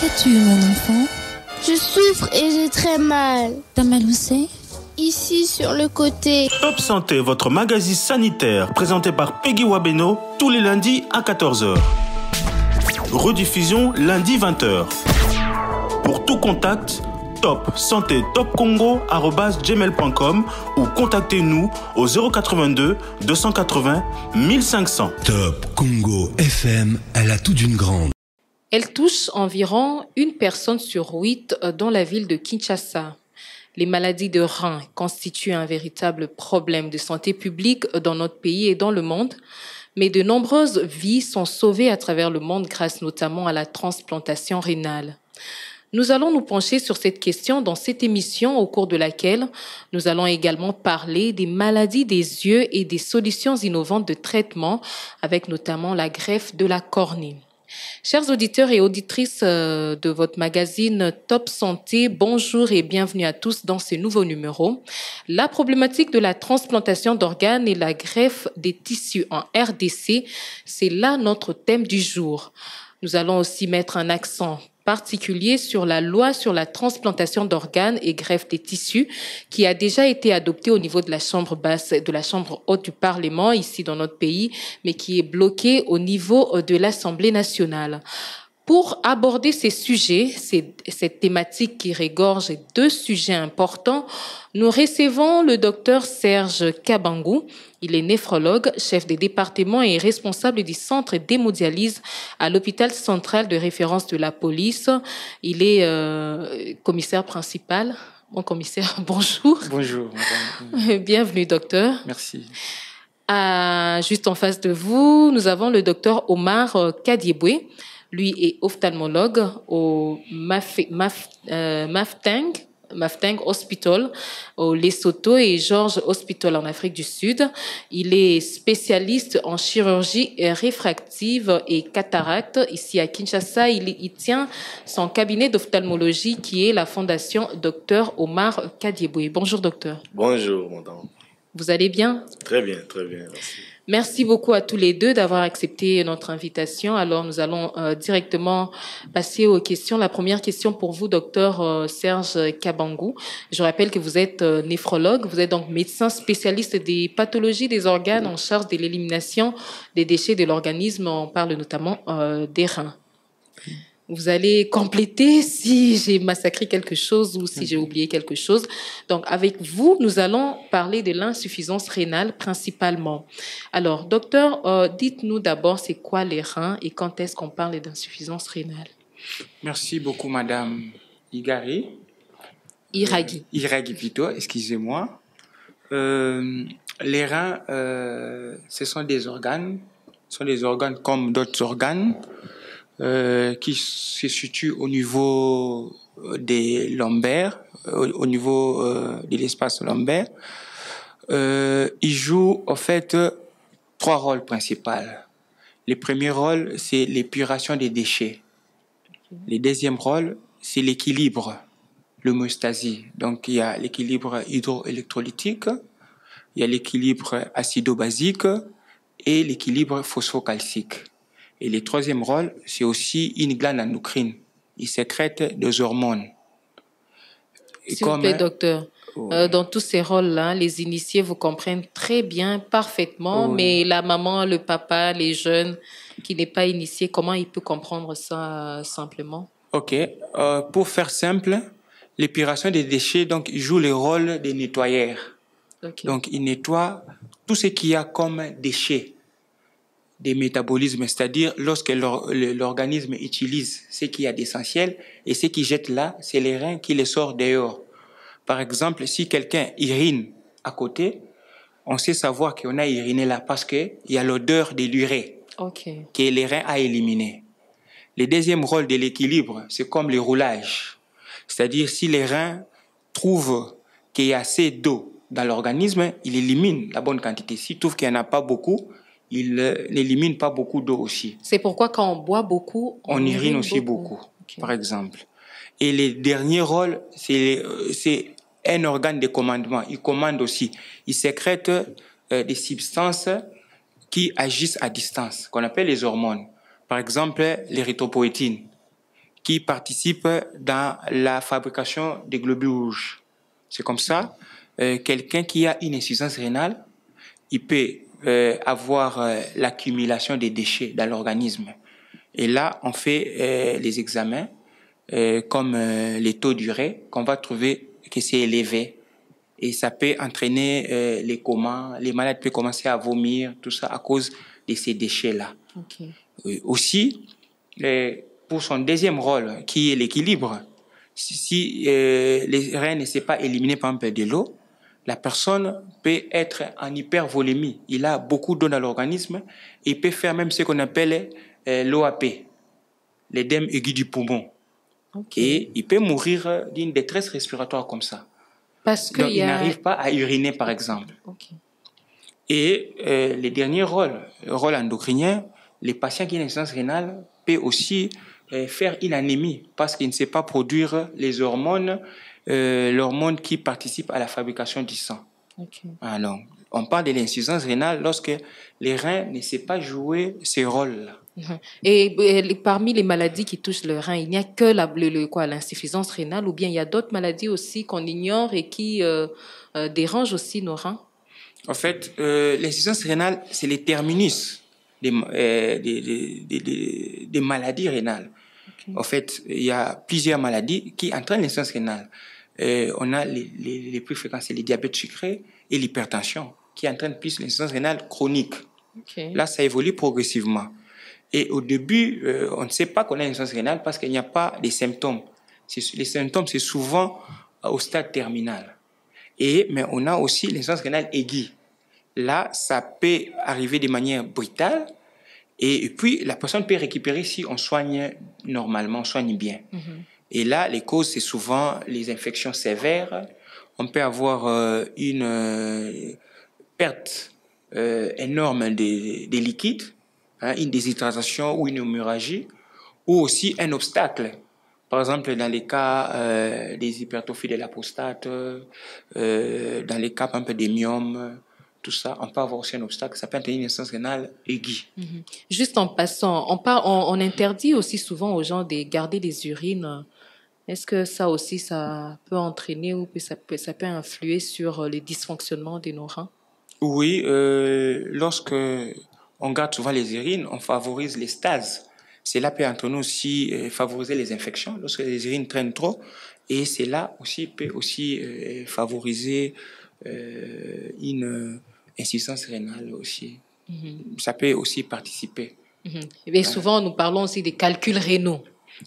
Qu'as-tu, mon enfant? Je souffre et j'ai très mal. T'as mal où c'est? Ici, sur le côté. Top Santé, votre magazine sanitaire, présenté par Peggy Wabeno, tous les lundis à 14h. Rediffusion lundi 20h. Pour tout contact, Top Santé Top Congo @gmail.com ou contactez-nous au 082 280 1500. Top Congo FM, elle a tout d'une grande. Elle touche environ 1 personne sur 8 dans la ville de Kinshasa. Les maladies de rein constituent un véritable problème de santé publique dans notre pays et dans le monde, mais de nombreuses vies sont sauvées à travers le monde grâce notamment à la transplantation rénale. Nous allons nous pencher sur cette question dans cette émission au cours de laquelle nous allons également parler des maladies des yeux et des solutions innovantes de traitement avec notamment la greffe de la cornée. Chers auditeurs et auditrices de votre magazine Top Santé, bonjour et bienvenue à tous dans ce nouveau numéro. La problématique de la transplantation d'organes et la greffe des tissus en RDC, c'est là notre thème du jour. Nous allons aussi mettre un accent particulier sur la loi sur la transplantation d'organes et greffe des tissus qui a déjà été adoptée au niveau de la Chambre basse, de la Chambre haute du Parlement ici dans notre pays, mais qui est bloquée au niveau de l'Assemblée nationale. Pour aborder ces sujets, cette thématique qui regorge 2 sujets importants, nous recevons le docteur Serge Kabangou. Il est néphrologue, chef des départements et responsable du centre d'hémodialyse à l'hôpital central de référence de la police. Il est commissaire principal. Mon commissaire, bonjour. Bonjour, madame. Bienvenue, docteur. Merci. Juste en face de vous, nous avons le docteur Omar Kadiebwe. Lui est ophtalmologue au Maftang Hospital au Lesotho et George Hospital en Afrique du Sud. Il est spécialiste en chirurgie réfractive et cataracte. Ici à Kinshasa, il tient son cabinet d'ophtalmologie qui est la fondation Dr Omar Kadiebwe. Bonjour docteur. Bonjour madame. Vous allez bien? Très bien, merci. Merci beaucoup à tous les deux d'avoir accepté notre invitation. Alors, nous allons directement passer aux questions. La première question pour vous, docteur Serge Kabangou. Je rappelle que vous êtes néphrologue. Vous êtes donc médecin spécialiste des pathologies des organes en charge de l'élimination des déchets de l'organisme. On parle notamment des reins. Vous allez compléter si j'ai massacré quelque chose ou si j'ai oublié quelque chose. Donc, avec vous, nous allons parler de l'insuffisance rénale principalement. Alors, docteur, dites-nous d'abord c'est quoi les reins et quand est-ce qu'on parle d'insuffisance rénale? Merci beaucoup, madame Iragi plutôt, excusez-moi. Les reins, ce sont des organes comme d'autres organes. Qui se situe au niveau des lombaires, au niveau de l'espace lombaire. Il joue en fait 3 rôles principaux. Le premier rôle, c'est l'épuration des déchets. Le deuxième rôle, c'est l'équilibre, l'homéostasie. Donc il y a l'équilibre hydroélectrolytique, il y a l'équilibre acido-basique et l'équilibre phosphocalcique. Et le troisième rôle, c'est aussi une glande endocrine. Il sécrète des hormones. S'il vous plaît, docteur. Dans tous ces rôles-là, les initiés vous comprennent très bien, parfaitement, mais la maman, le papa, les jeunes qui n'est pas initié, comment il peut comprendre ça simplement? Ok. Pour faire simple, l'épuration des déchets, donc, il joue le rôle des nettoyeurs. Okay. Donc, il nettoie tout ce qu'il y a comme déchets des métabolismes, c'est-à-dire lorsque l'organisme utilise ce qu'il y a d'essentiel et ce qu'il jette là, c'est les reins qui les sortent dehors. Par exemple, si quelqu'un urine à côté, on sait savoir qu'on a uriné là parce qu'il y a l'odeur de l'urée que les reins a éliminé. Le deuxième rôle de l'équilibre, c'est comme le roulage. C'est-à-dire si les reins trouvent qu'il y a assez d'eau dans l'organisme, il élimine la bonne quantité. S'il trouve qu'il n'y en a pas beaucoup, il n'élimine pas beaucoup d'eau aussi. C'est pourquoi quand on boit beaucoup, on urine aussi beaucoup, par exemple. Et le dernier rôle, c'est un organe de commandement. Il commande aussi. Il sécrète des substances qui agissent à distance, qu'on appelle les hormones. Par exemple, l'érythropoïétine, qui participent dans la fabrication des globules rouges. C'est comme ça, quelqu'un qui a une insuffisance rénale, il peut avoir l'accumulation des déchets dans l'organisme. Et là, on fait les examens, comme les taux d'urée, qu'on va trouver que c'est élevé. Et ça peut entraîner les comas. Les malades peuvent commencer à vomir, tout ça à cause de ces déchets-là. Okay. Aussi, pour son deuxième rôle, qui est l'équilibre, si les reins ne sont pas éliminés par exemple de l'eau, la personne peut être en hypervolémie. Il a beaucoup d'eau dans l'organisme. Il peut faire même ce qu'on appelle l'OAP, l'édème aigu du poumon. Okay. Et il peut mourir d'une détresse respiratoire comme ça. Parce que donc, il n'arrive pas à uriner, par exemple. Okay. Et le dernier rôle endocrinien, les patients qui ont une insuffisance rénale peuvent aussi faire une anémie parce qu'ils ne savent pas produire les hormones, l'hormone qui participe à la fabrication du sang. Okay. Alors, on parle de l'insuffisance rénale lorsque les reins ne savent pas jouer ces rôles-là. Et parmi les maladies qui touchent le rein, il n'y a que l'insuffisance rénale ou bien il y a d'autres maladies aussi qu'on ignore et qui dérangent aussi nos reins? En fait, l'insuffisance rénale, c'est les terminus des maladies rénales. Okay. En fait, il y a plusieurs maladies qui entraînent l'insuffisance rénale. On a les plus fréquents, c'est les diabètes sucrés et l'hypertension qui entraînent plus l'insuffisance rénale chronique. Okay. Là, ça évolue progressivement. Et au début, on ne sait pas qu'on a une insuffisance rénale parce qu'il n'y a pas de symptômes. Les symptômes, c'est souvent au stade terminal. Mais on a aussi l'insuffisance rénale aiguë. Là, ça peut arriver de manière brutale. Et puis, la personne peut récupérer si on soigne normalement, on soigne bien. Mm-hmm. Et là, les causes, c'est souvent les infections sévères. On peut avoir une perte énorme des liquides, une déshydratation ou une hémorragie, ou aussi un obstacle. Par exemple, dans les cas des hypertrophies de la prostate, dans les cas un peu des myomes, tout ça, on peut avoir aussi un obstacle. Ça peut être une insuffisance rénale aiguë. Mm-hmm. Juste en passant, on interdit aussi souvent aux gens de garder des urines. Est-ce que ça aussi, ça peut entraîner ou ça peut influer sur les dysfonctionnements de nos reins? Oui, lorsque on garde souvent les urines, on favorise les stases. Cela peut entraîner aussi favoriser les infections lorsque les urines traînent trop. Et cela aussi peut aussi favoriser une insuffisance rénale aussi. Mm-hmm. Ça peut aussi participer. Mm-hmm. Et souvent, nous parlons aussi des calculs rénaux.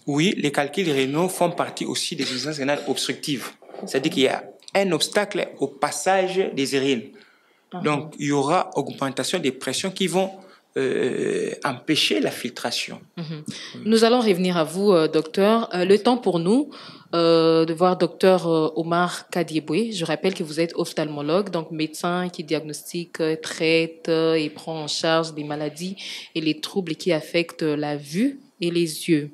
Oui, les calculs rénaux font partie aussi des insuffisances rénales obstructives. C'est-à-dire qu'il y a un obstacle au passage des urines. Donc, il y aura augmentation des pressions qui vont empêcher la filtration. Nous allons revenir à vous, docteur. Le temps pour nous de voir docteur Omar Kadieboué. Je rappelle que vous êtes ophtalmologue, donc médecin qui diagnostique, traite et prend en charge des maladies et les troubles qui affectent la vue et les yeux.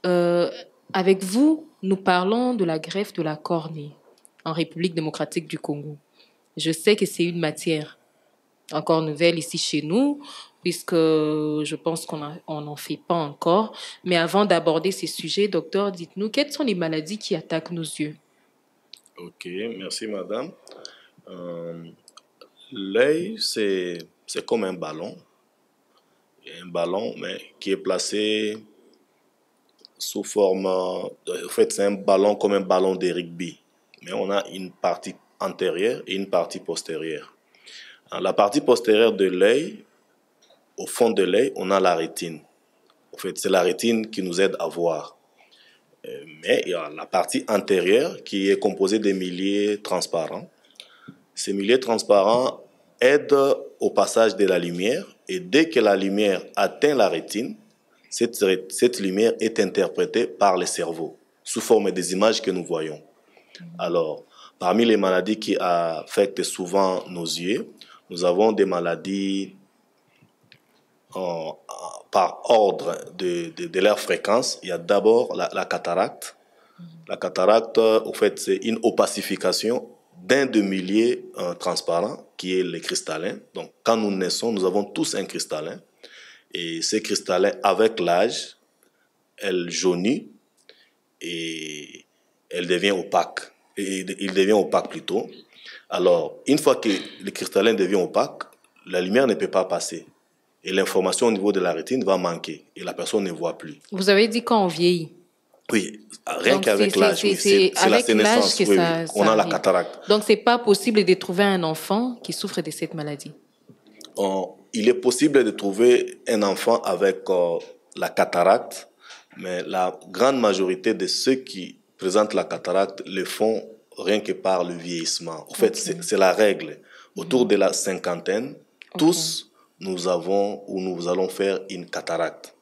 Avec vous, nous parlons de la greffe de la cornée en République démocratique du Congo. Je sais que c'est une matière encore nouvelle ici chez nous, puisque je pense qu'on n'en fait pas encore. Mais avant d'aborder ces sujets, docteur, dites-nous, quelles sont les maladies qui attaquent nos yeux? Ok, merci madame. L'œil, c'est comme un ballon. Un ballon, mais qui est placé sous forme... En fait, c'est un ballon comme un ballon de rugby. Mais on a une partie antérieure et une partie postérieure. Alors, la partie postérieure de l'œil, au fond de l'œil, on a la rétine. En fait, c'est la rétine qui nous aide à voir. Mais il y a la partie antérieure qui est composée des milieux transparents. Ces milieux transparents aident au passage de la lumière et dès que la lumière atteint la rétine, cette lumière est interprétée par le cerveau sous forme des images que nous voyons. Alors, parmi les maladies qui affectent souvent nos yeux, nous avons des maladies par ordre de leur fréquence. Il y a d'abord la cataracte. La cataracte, au fait, c'est une opacification d'un des milieux transparents qui est le cristallin. Donc, quand nous naissons, nous avons tous un cristallin. Et ces cristallins, avec l'âge, elle jaunit et elle devient opaque. Il devient opaque plutôt. Alors, une fois que le cristallin devient opaque, la lumière ne peut pas passer. Et l'information au niveau de la rétine va manquer. Et la personne ne voit plus. Vous avez dit quand on vieillit. Oui, rien Donc, qu'avec l'âge. Oui. C'est la avec l'âge sénescence. que Oui, ça, on ça a la arrive. cataracte. Donc, ce n'est pas possible de trouver un enfant qui souffre de cette maladie. Il est possible de trouver un enfant avec la cataracte, mais la grande majorité de ceux qui présentent la cataracte le font rien que par le vieillissement. En fait, c'est la règle. Autour de la cinquantaine, tous nous avons ou nous allons faire une cataracte.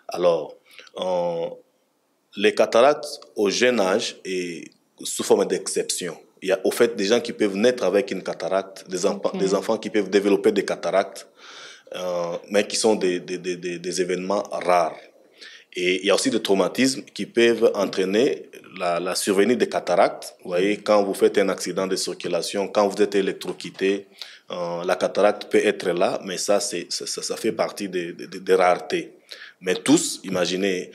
Alors, les cataractes au jeune âge est sous forme d'exception. Il y a au fait des gens qui peuvent naître avec une cataracte, des enfants qui peuvent développer des cataractes, mais qui sont des événements rares. Et il y a aussi des traumatismes qui peuvent entraîner la survenue des cataractes. Vous voyez, quand vous faites un accident de circulation, quand vous êtes électrocuté, la cataracte peut être là, mais ça fait partie des raretés. Mais tous, imaginez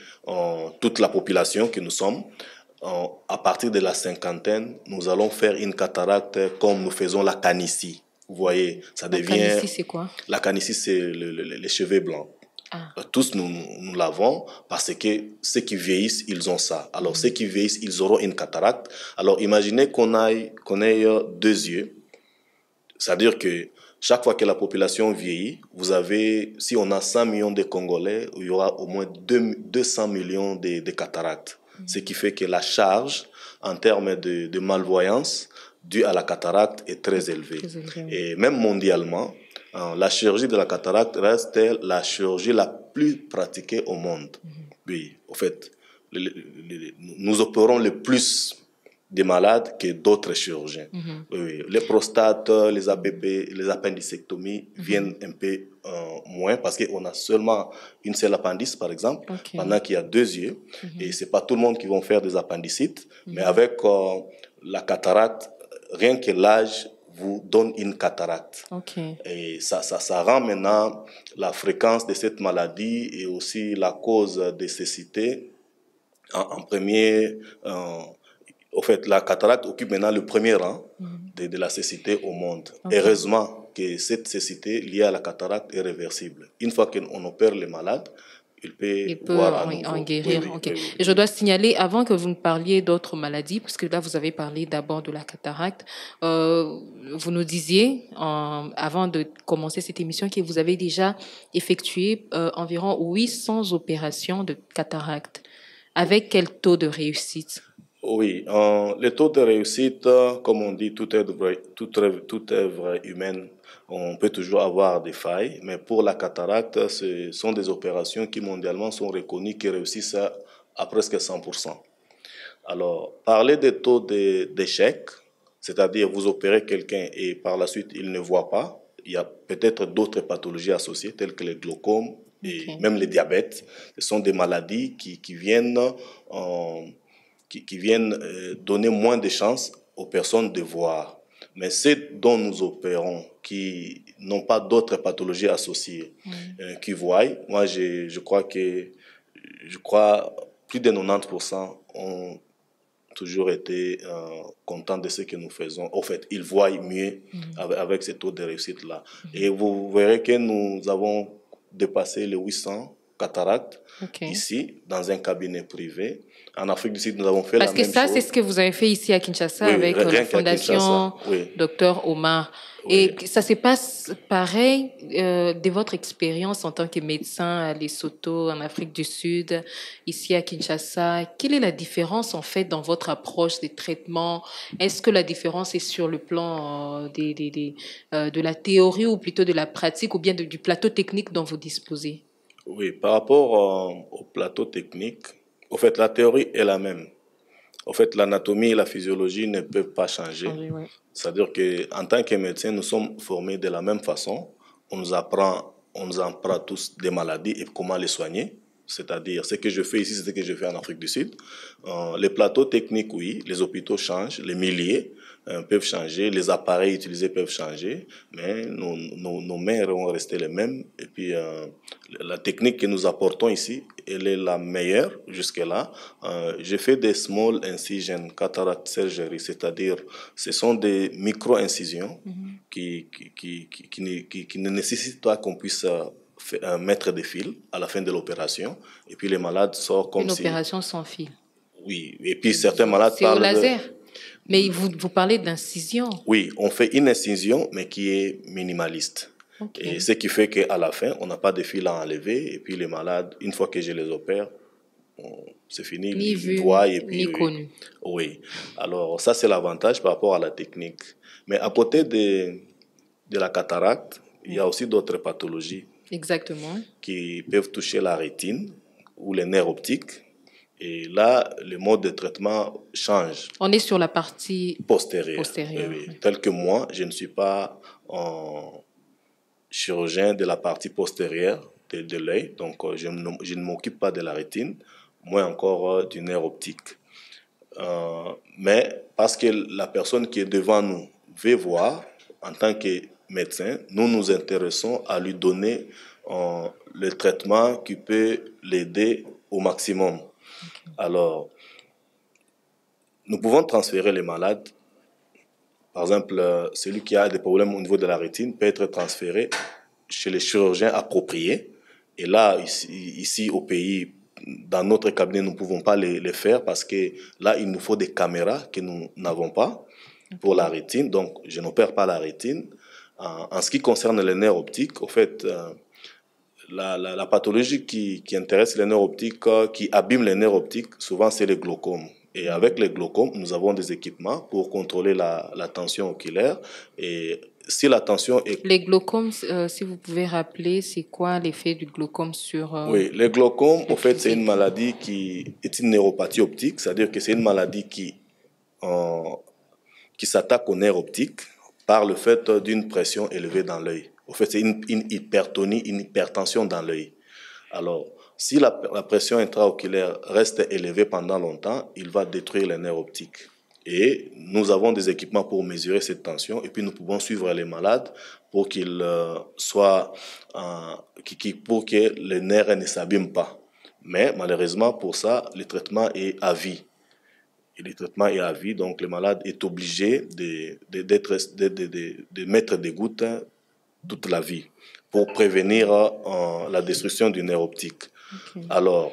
toute la population que nous sommes, à partir de la cinquantaine, nous allons faire une cataracte comme nous faisons la canicie. Vous voyez, ça devient... La canicie, c'est quoi? La canicie, c'est les cheveux blancs. Tous, nous l'avons parce que ceux qui vieillissent, ils ont ça. Alors, ceux qui vieillissent, ils auront une cataracte. Alors, imaginez qu'on ait deux yeux. C'est-à-dire que chaque fois que la population vieillit, si on a 100 millions de Congolais, il y aura au moins 200 millions de cataractes. Ce qui fait que la charge en termes de malvoyance due à la cataracte est très élevée. Et même mondialement, la chirurgie de la cataracte reste la chirurgie la plus pratiquée au monde. Oui, en fait, nous opérons le plus des malades que d'autres chirurgiens. Oui, les prostates, les APP, les appendicectomies viennent un peu moins parce qu'on a seulement une seule appendice, par exemple, pendant qu'il y a deux yeux. Et ce n'est pas tout le monde qui va faire des appendicites, mais avec la cataracte, rien que l'âge vous donne une cataracte. Et ça rend maintenant la fréquence de cette maladie et aussi la cause de cécité en premier. Au fait, la cataracte occupe maintenant le premier rang de la cécité au monde. Heureusement que cette cécité liée à la cataracte est réversible. Une fois qu'on opère les malades, il peut en guérir. Oui. Et je dois signaler, avant que vous ne parliez d'autres maladies, parce que là, vous avez parlé d'abord de la cataracte, vous nous disiez, avant de commencer cette émission, que vous avez déjà effectué environ 800 opérations de cataracte. Avec quel taux de réussite? Oui, le taux de réussite, comme on dit, toute œuvre humaine, on peut toujours avoir des failles, mais pour la cataracte, ce sont des opérations qui mondialement sont reconnues, qui réussissent à presque 100%. Alors, parler des taux d'échec, c'est-à-dire vous opérez quelqu'un et par la suite il ne voit pas, il y a peut-être d'autres pathologies associées, telles que le glaucome et même le diabète. Ce sont des maladies qui viennent donner moins de chances aux personnes de voir. Mais ceux dont nous opérons, qui n'ont pas d'autres pathologies associées, qui voient, moi je crois plus de 90% ont toujours été contents de ce que nous faisons. En fait, ils voient mieux avec ce taux de réussite-là. Et vous verrez que nous avons dépassé les 800 cataractes ici, dans un cabinet privé. En Afrique du Sud, nous avons fait la même chose. Parce que ça, c'est ce que vous avez fait ici à Kinshasa avec la Fondation Dr Omar. Et ça se passe pareil de votre expérience en tant que médecin à Lesotho, en Afrique du Sud, ici à Kinshasa. Quelle est la différence en fait dans votre approche des traitements? Est-ce que la différence est sur le plan de la théorie ou plutôt de la pratique ou bien du plateau technique dont vous disposez? Oui, par rapport au plateau technique, en fait, la théorie est la même. En fait, l'anatomie et la physiologie ne peuvent pas changer. C'est-à-dire qu'en tant que médecin, nous sommes formés de la même façon. On nous apprend tous des maladies et comment les soigner. C'est-à-dire, ce que je fais ici, c'est ce que je fais en Afrique du Sud. Les plateaux techniques, oui, les hôpitaux changent, les milliers peuvent changer, les appareils utilisés peuvent changer, mais nos mains vont rester les mêmes. Et puis, la technique que nous apportons ici elle est la meilleure jusque-là. J'ai fait des small incision cataract surgery, c'est-à-dire ce sont des micro-incisions qui ne nécessitent pas qu'on puisse mettre des fils à la fin de l'opération. Et puis les malades sortent comme si... Une opération sans fil. Oui, et puis certains malades c'est parlent au laser. Mais vous parlez d'incision. Oui, on fait une incision, mais qui est minimaliste. Okay. Et ce qui fait qu'à la fin, on n'a pas de fil à enlever. Et puis les malades, une fois que je les opère, c'est fini. Ni vu, et puis, ni connu. Oui. Alors ça, c'est l'avantage par rapport à la technique. Mais à côté de la cataracte, il y a aussi d'autres pathologies. Exactement. Qui peuvent toucher la rétine ou les nerfs optiques. Et là, le mode de traitement change. On est sur la partie postérieure. Oui. Tel que moi, je ne suis pas chirurgien de la partie postérieure de l'œil, donc je ne m'occupe pas de la rétine, moins encore du nerf optique. Mais parce que la personne qui est devant nous veut voir, en tant que médecin, nous nous intéressons à lui donner le traitement qui peut l'aider au maximum. Okay. Alors, nous pouvons transférer les malades. Par exemple, celui qui a des problèmes au niveau de la rétine peut être transféré chez les chirurgiens appropriés. Et là, ici au pays, dans notre cabinet, nous ne pouvons pas les faire parce que là, il nous faut des caméras que nous n'avons pas pour la rétine. Donc, je n'opère pas la rétine. En ce qui concerne les nerfs optiques, au fait, la pathologie qui intéresse les nerfs optiques, qui abîme les nerfs optiques, souvent c'est le glaucome. Et avec les glaucomes, nous avons des équipements pour contrôler la tension oculaire. Et si la tension est... Les glaucomes, si vous pouvez rappeler, c'est quoi l'effet du glaucome sur... Oui, le glaucome, en fait, c'est une maladie qui est une neuropathie optique, c'est-à-dire que c'est une maladie qui s'attaque aux nerfs optiques par le fait d'une pression élevée dans l'œil. En fait, c'est une hypertonie, une hypertension dans l'œil. Alors, si la pression intraoculaire reste élevée pendant longtemps, il va détruire les nerfs optiques. Et nous avons des équipements pour mesurer cette tension et puis nous pouvons suivre les malades pour qu'ils pour que les nerfs ne s'abîment pas. Mais malheureusement, pour ça, le traitement est à vie. Et le traitement est à vie, donc le malade est obligé de mettre des gouttes toute la vie pour prévenir la destruction du nerf optique. Okay. Alors,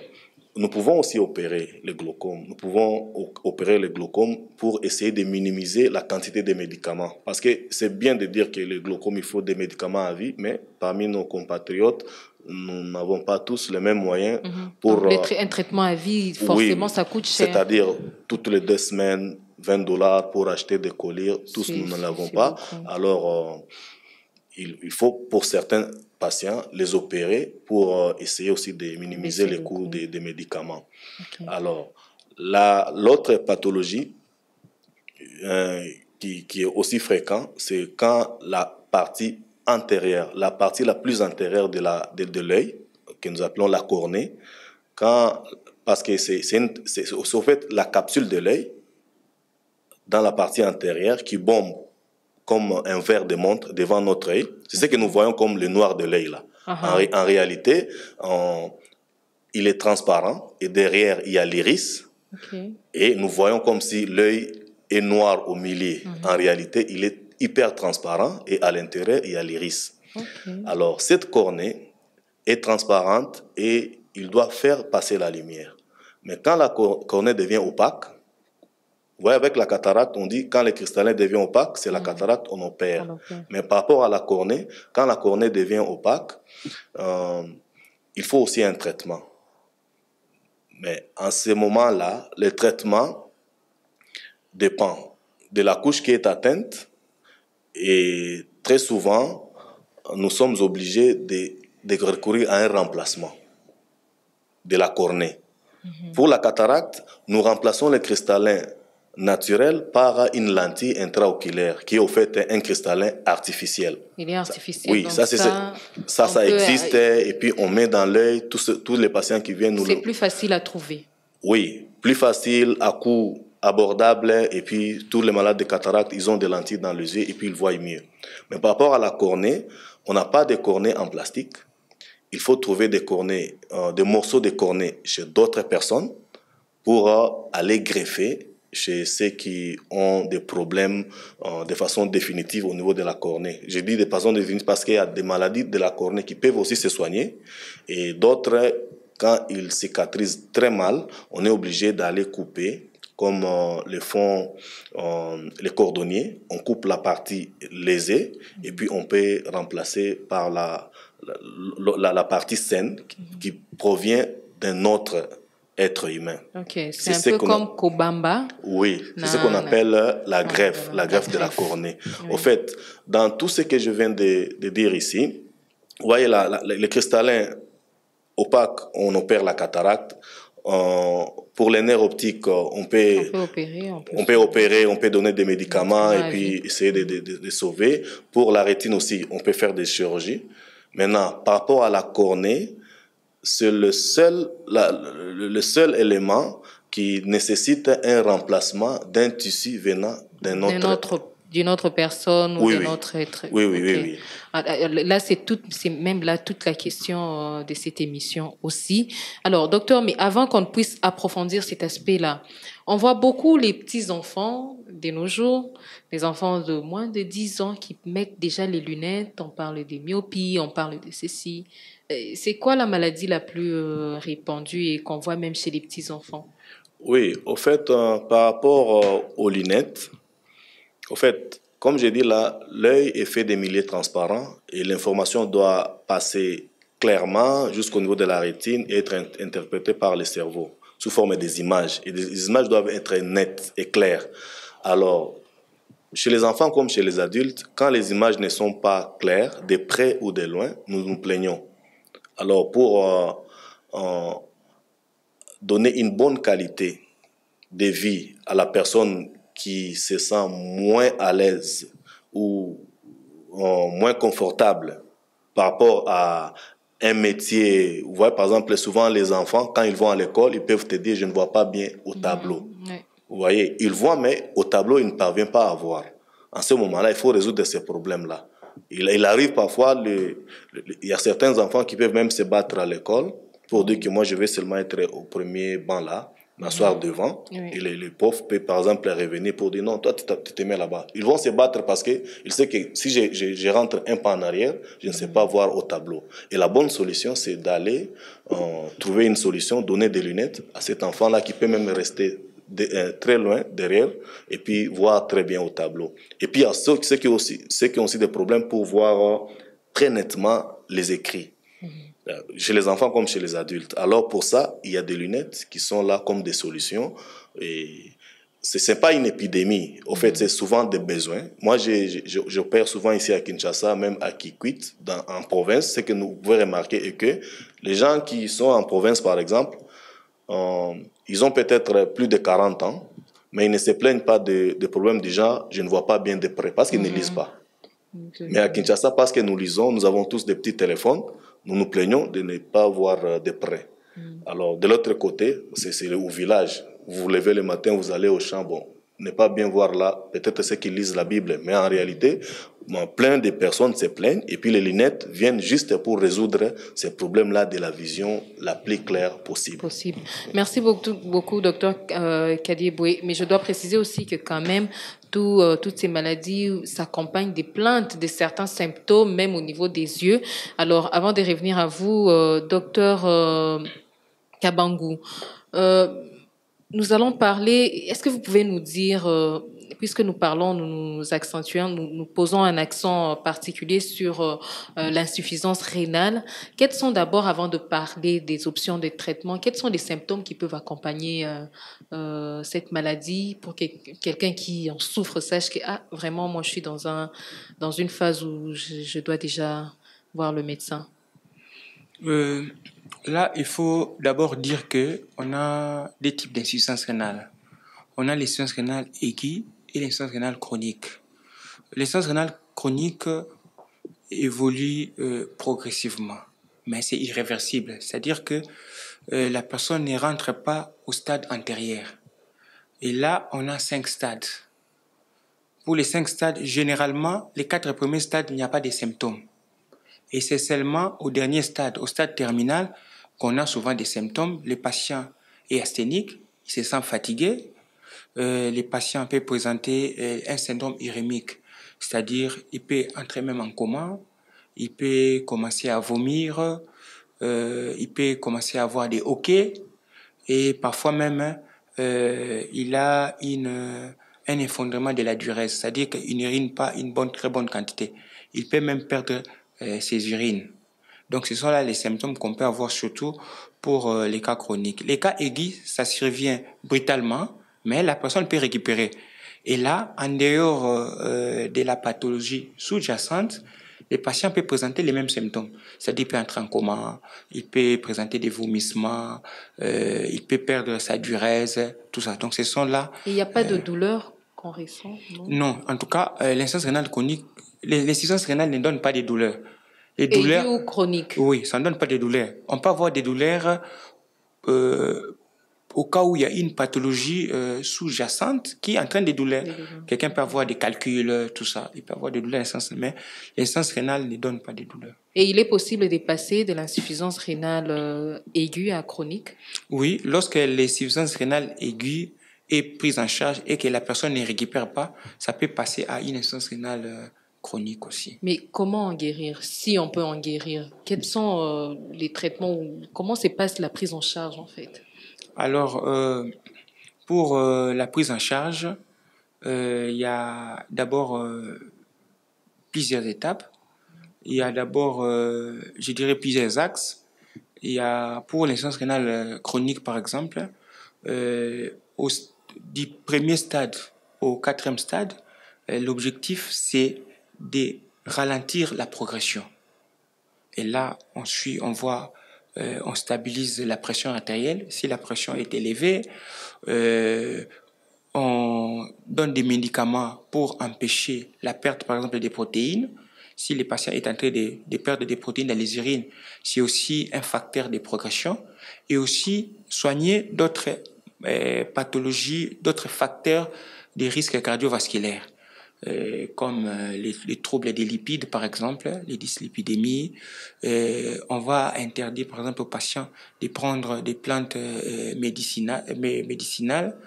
nous pouvons aussi opérer le glaucome. Nous pouvons opérer le glaucome pour essayer de minimiser la quantité de médicaments. Parce que c'est bien de dire que le glaucome, il faut des médicaments à vie, mais parmi nos compatriotes, nous n'avons pas tous les mêmes moyens pour... Un traitement à vie, forcément, oui, ça coûte cher. C'est-à-dire, toutes les 2 semaines, $20 pour acheter des colliers, tous nous n'en avons pas. Beaucoup. Alors... il faut, pour certains patients, les opérer pour essayer aussi de minimiser les coûts des médicaments. Okay. Alors, l'autre pathologie qui est aussi fréquente, c'est quand la partie antérieure, la partie la plus antérieure de l'œil, que nous appelons la cornée, parce que c'est au fait la capsule de l'œil, dans la partie antérieure, qui bombe comme un verre de montre devant notre œil. C'est ce que nous voyons comme le noir de l'œil là. En réalité, il est transparent et derrière il y a l'iris. Okay. Et nous voyons comme si l'œil est noir au milieu. En réalité, il est hyper transparent et à l'intérieur il y a l'iris. Okay. Alors cette cornée est transparente et il doit faire passer la lumière. Mais quand la cornée devient opaque, vous voyez, avec la cataracte, on dit quand les cristallins deviennent opaques, c'est la cataracte, on opère. Mais par rapport à la cornée, quand la cornée devient opaque, il faut aussi un traitement. Mais en ce moment-là, le traitement dépend de la couche qui est atteinte et très souvent, nous sommes obligés de recourir à un remplacement de la cornée. Pour la cataracte, nous remplaçons les cristallins naturel par une lentille intraoculaire qui est au fait un cristallin artificiel. Il est artificiel. Oui, ça existe et puis on met dans l'œil tous les patients qui viennent nous. C'est plus facile à trouver. Oui, plus facile, à coût abordable et puis tous les malades de cataracte, ils ont des lentilles dans les yeux et puis ils voient mieux. Mais par rapport à la cornée, on n'a pas de cornée en plastique il faut trouver des cornets, des morceaux de cornets chez d'autres personnes pour aller greffer chez ceux qui ont des problèmes de façon définitive au niveau de la cornée. Je dis de façon définitive parce qu'il y a des maladies de la cornée qui peuvent aussi se soigner et d'autres, quand ils cicatrisent très mal, on est obligé d'aller couper, comme le font les cordonniers. On coupe la partie lésée et puis on peut remplacer par la partie saine qui provient d'un autre être humain. Ok, c'est un peu comme Kobamba. Oui, c'est ce qu'on appelle la greffe de la cornée. Oui. Au fait, dans tout ce que je viens de dire ici, vous voyez, les cristallins opaques, on opère la cataracte. Pour les nerfs optiques, on peut opérer, on peut donner des médicaments et puis essayer de sauver. Pour la rétine aussi, on peut faire des chirurgies. Maintenant, par rapport à la cornée, c'est le seul élément qui nécessite un remplacement d'un tissu venant d'une autre personne ou d'un autre être. Oui, okay. Oui. Là, c'est même là toute la question de cette émission aussi. Alors, docteur, mais avant qu'on puisse approfondir cet aspect-là, on voit beaucoup les petits-enfants de nos jours, les enfants de moins de 10 ans qui mettent déjà les lunettes, on parle des myopies, on parle de ceci. C'est quoi la maladie la plus répandue et qu'on voit même chez les petits-enfants? Oui, au fait, par rapport aux lunettes, au fait, comme j'ai dit là, l'œil est fait des milliers transparents et l'information doit passer clairement jusqu'au niveau de la rétine et être interprétée par le cerveau sous forme des images. Et les images doivent être nettes et claires. Alors, chez les enfants comme chez les adultes, quand les images ne sont pas claires, de près ou de loin, nous nous plaignons. Alors, pour donner une bonne qualité de vie à la personne qui se sent moins à l'aise ou moins confortable par rapport à un métier. Vous voyez, par exemple, souvent les enfants, quand ils vont à l'école, ils peuvent te dire « je ne vois pas bien au tableau ». Vous voyez, ils voient, mais au tableau, ils ne parviennent pas à voir. En ce moment-là, il faut résoudre ces problèmes-là. Il arrive parfois, il y a certains enfants qui peuvent même se battre à l'école pour dire que moi, je vais seulement être au premier banc là, m'asseoir devant. Oui. Et les profs peuvent, par exemple, revenir pour dire non, toi, tu te mets là-bas. Ils vont se battre parce qu'ils savent que si je rentre un pas en arrière, je ne sais pas voir au tableau. Et la bonne solution, c'est d'aller trouver une solution, donner des lunettes à cet enfant-là qui peut même rester très loin derrière et puis voir très bien au tableau. Et puis il y a ceux qui ont aussi des problèmes pour voir très nettement les écrits. Chez les enfants comme chez les adultes. Alors pour ça, il y a des lunettes qui sont là comme des solutions. Et ce n'est pas une épidémie. Au fait, c'est souvent des besoins. Moi, j'opère souvent ici à Kinshasa, même à Kikwit, en province. Ce que nous pouvons remarquer est que les gens qui sont en province, par exemple, ils ont peut-être plus de 40 ans, mais ils ne se plaignent pas de problèmes du genre « je ne vois pas bien de près » parce qu'ils ne lisent pas. Mais à Kinshasa, parce que nous lisons, nous avons tous des petits téléphones, nous nous plaignons de ne pas voir de près. Alors, de l'autre côté, c'est au village. Vous vous levez le matin, vous allez au champ, bon, ne pas bien voir là, peut-être ceux qui lisent la Bible, mais en réalité, plein de personnes se plaignent et puis les lunettes viennent juste pour résoudre ces problèmes-là de la vision la plus claire possible. Merci beaucoup docteur Kadieboué. Mais je dois préciser aussi que quand même, toutes ces maladies s'accompagnent des plaintes, de certains symptômes, même au niveau des yeux. Alors, avant de revenir à vous, docteur Kabangou, nous allons parler, est-ce que vous pouvez nous dire, puisque nous parlons, nous accentuons, nous posons un accent particulier sur l'insuffisance rénale, quels sont d'abord, avant de parler des options de traitement, quels sont les symptômes qui peuvent accompagner cette maladie pour que quelqu'un qui en souffre sache que vraiment, moi je suis dans une phase où je dois déjà voir le médecin? Là, il faut d'abord dire qu'on a des types d'insuffisance rénale. On a l'insuffisance rénale aiguë et l'insuffisance rénale chronique. L'insuffisance rénale chronique évolue progressivement, mais c'est irréversible. C'est-à-dire que la personne ne rentre pas au stade antérieur. Et là, on a 5 stades. Pour les 5 stades, généralement, les 4 premiers stades, il n'y a pas de symptômes. Et c'est seulement au dernier stade, au stade terminal, qu'on a souvent des symptômes. Le patient est asthénique, il se sent fatigué. Les patients peuvent présenter un syndrome irémique, c'est-à-dire il peut entrer même en coma, il peut commencer à vomir, il peut commencer à avoir des hoquets et parfois même il a un effondrement de la diurèse, c'est-à-dire qu'il n'urine pas une très bonne quantité. Il peut même perdre ses urines. Donc ce sont là les symptômes qu'on peut avoir surtout pour les cas chroniques. Les cas aigus, ça survient brutalement, mais la personne peut récupérer. Et là, en dehors de la pathologie sous-jacente, les patients peuvent présenter les mêmes symptômes. C'est-à-dire qu'il peut entrer en coma, il peut présenter des vomissements, il peut perdre sa diurèse, tout ça. Donc ce sont là... Et il n'y a pas de douleur qu'on ressent, non? Non, en tout cas, l'insuffisance rénale chronique, l'insuffisance rénale ne donne pas de douleurs. Les douleurs... Aiguë ou chronique? Oui, ça ne donne pas de douleurs. On peut avoir des douleurs au cas où il y a une pathologie sous-jacente qui entraîne des douleurs. Quelqu'un peut avoir des calculs, tout ça. Il peut avoir des douleurs, mais l'insuffisance rénale ne donne pas de douleurs. Et il est possible de passer de l'insuffisance rénale aiguë à chronique? Oui, lorsque l'insuffisance rénale aiguë est prise en charge et que la personne ne récupère pas, ça peut passer à une insuffisance rénale chronique aussi. Mais comment en guérir? Si on peut en guérir, quels sont les traitements? Comment se passe la prise en charge en fait? Alors, pour la prise en charge, il y a d'abord plusieurs étapes. Il y a d'abord, je dirais, plusieurs axes. Il y a pour l'insuffisance rénale chronique, par exemple, du premier stade au quatrième stade, l'objectif, c'est de ralentir la progression. Et là, on voit... on stabilise la pression artérielle. Si la pression est élevée, on donne des médicaments pour empêcher la perte, par exemple, des protéines. Si le patient est en train de perdre des protéines dans les urines, c'est aussi un facteur de progression. Et aussi soigner d'autres pathologies, d'autres facteurs de risques cardiovasculaires. Comme les troubles des lipides, par exemple, les dyslipidémies. On va interdire, par exemple, aux patients de prendre des plantes médicinales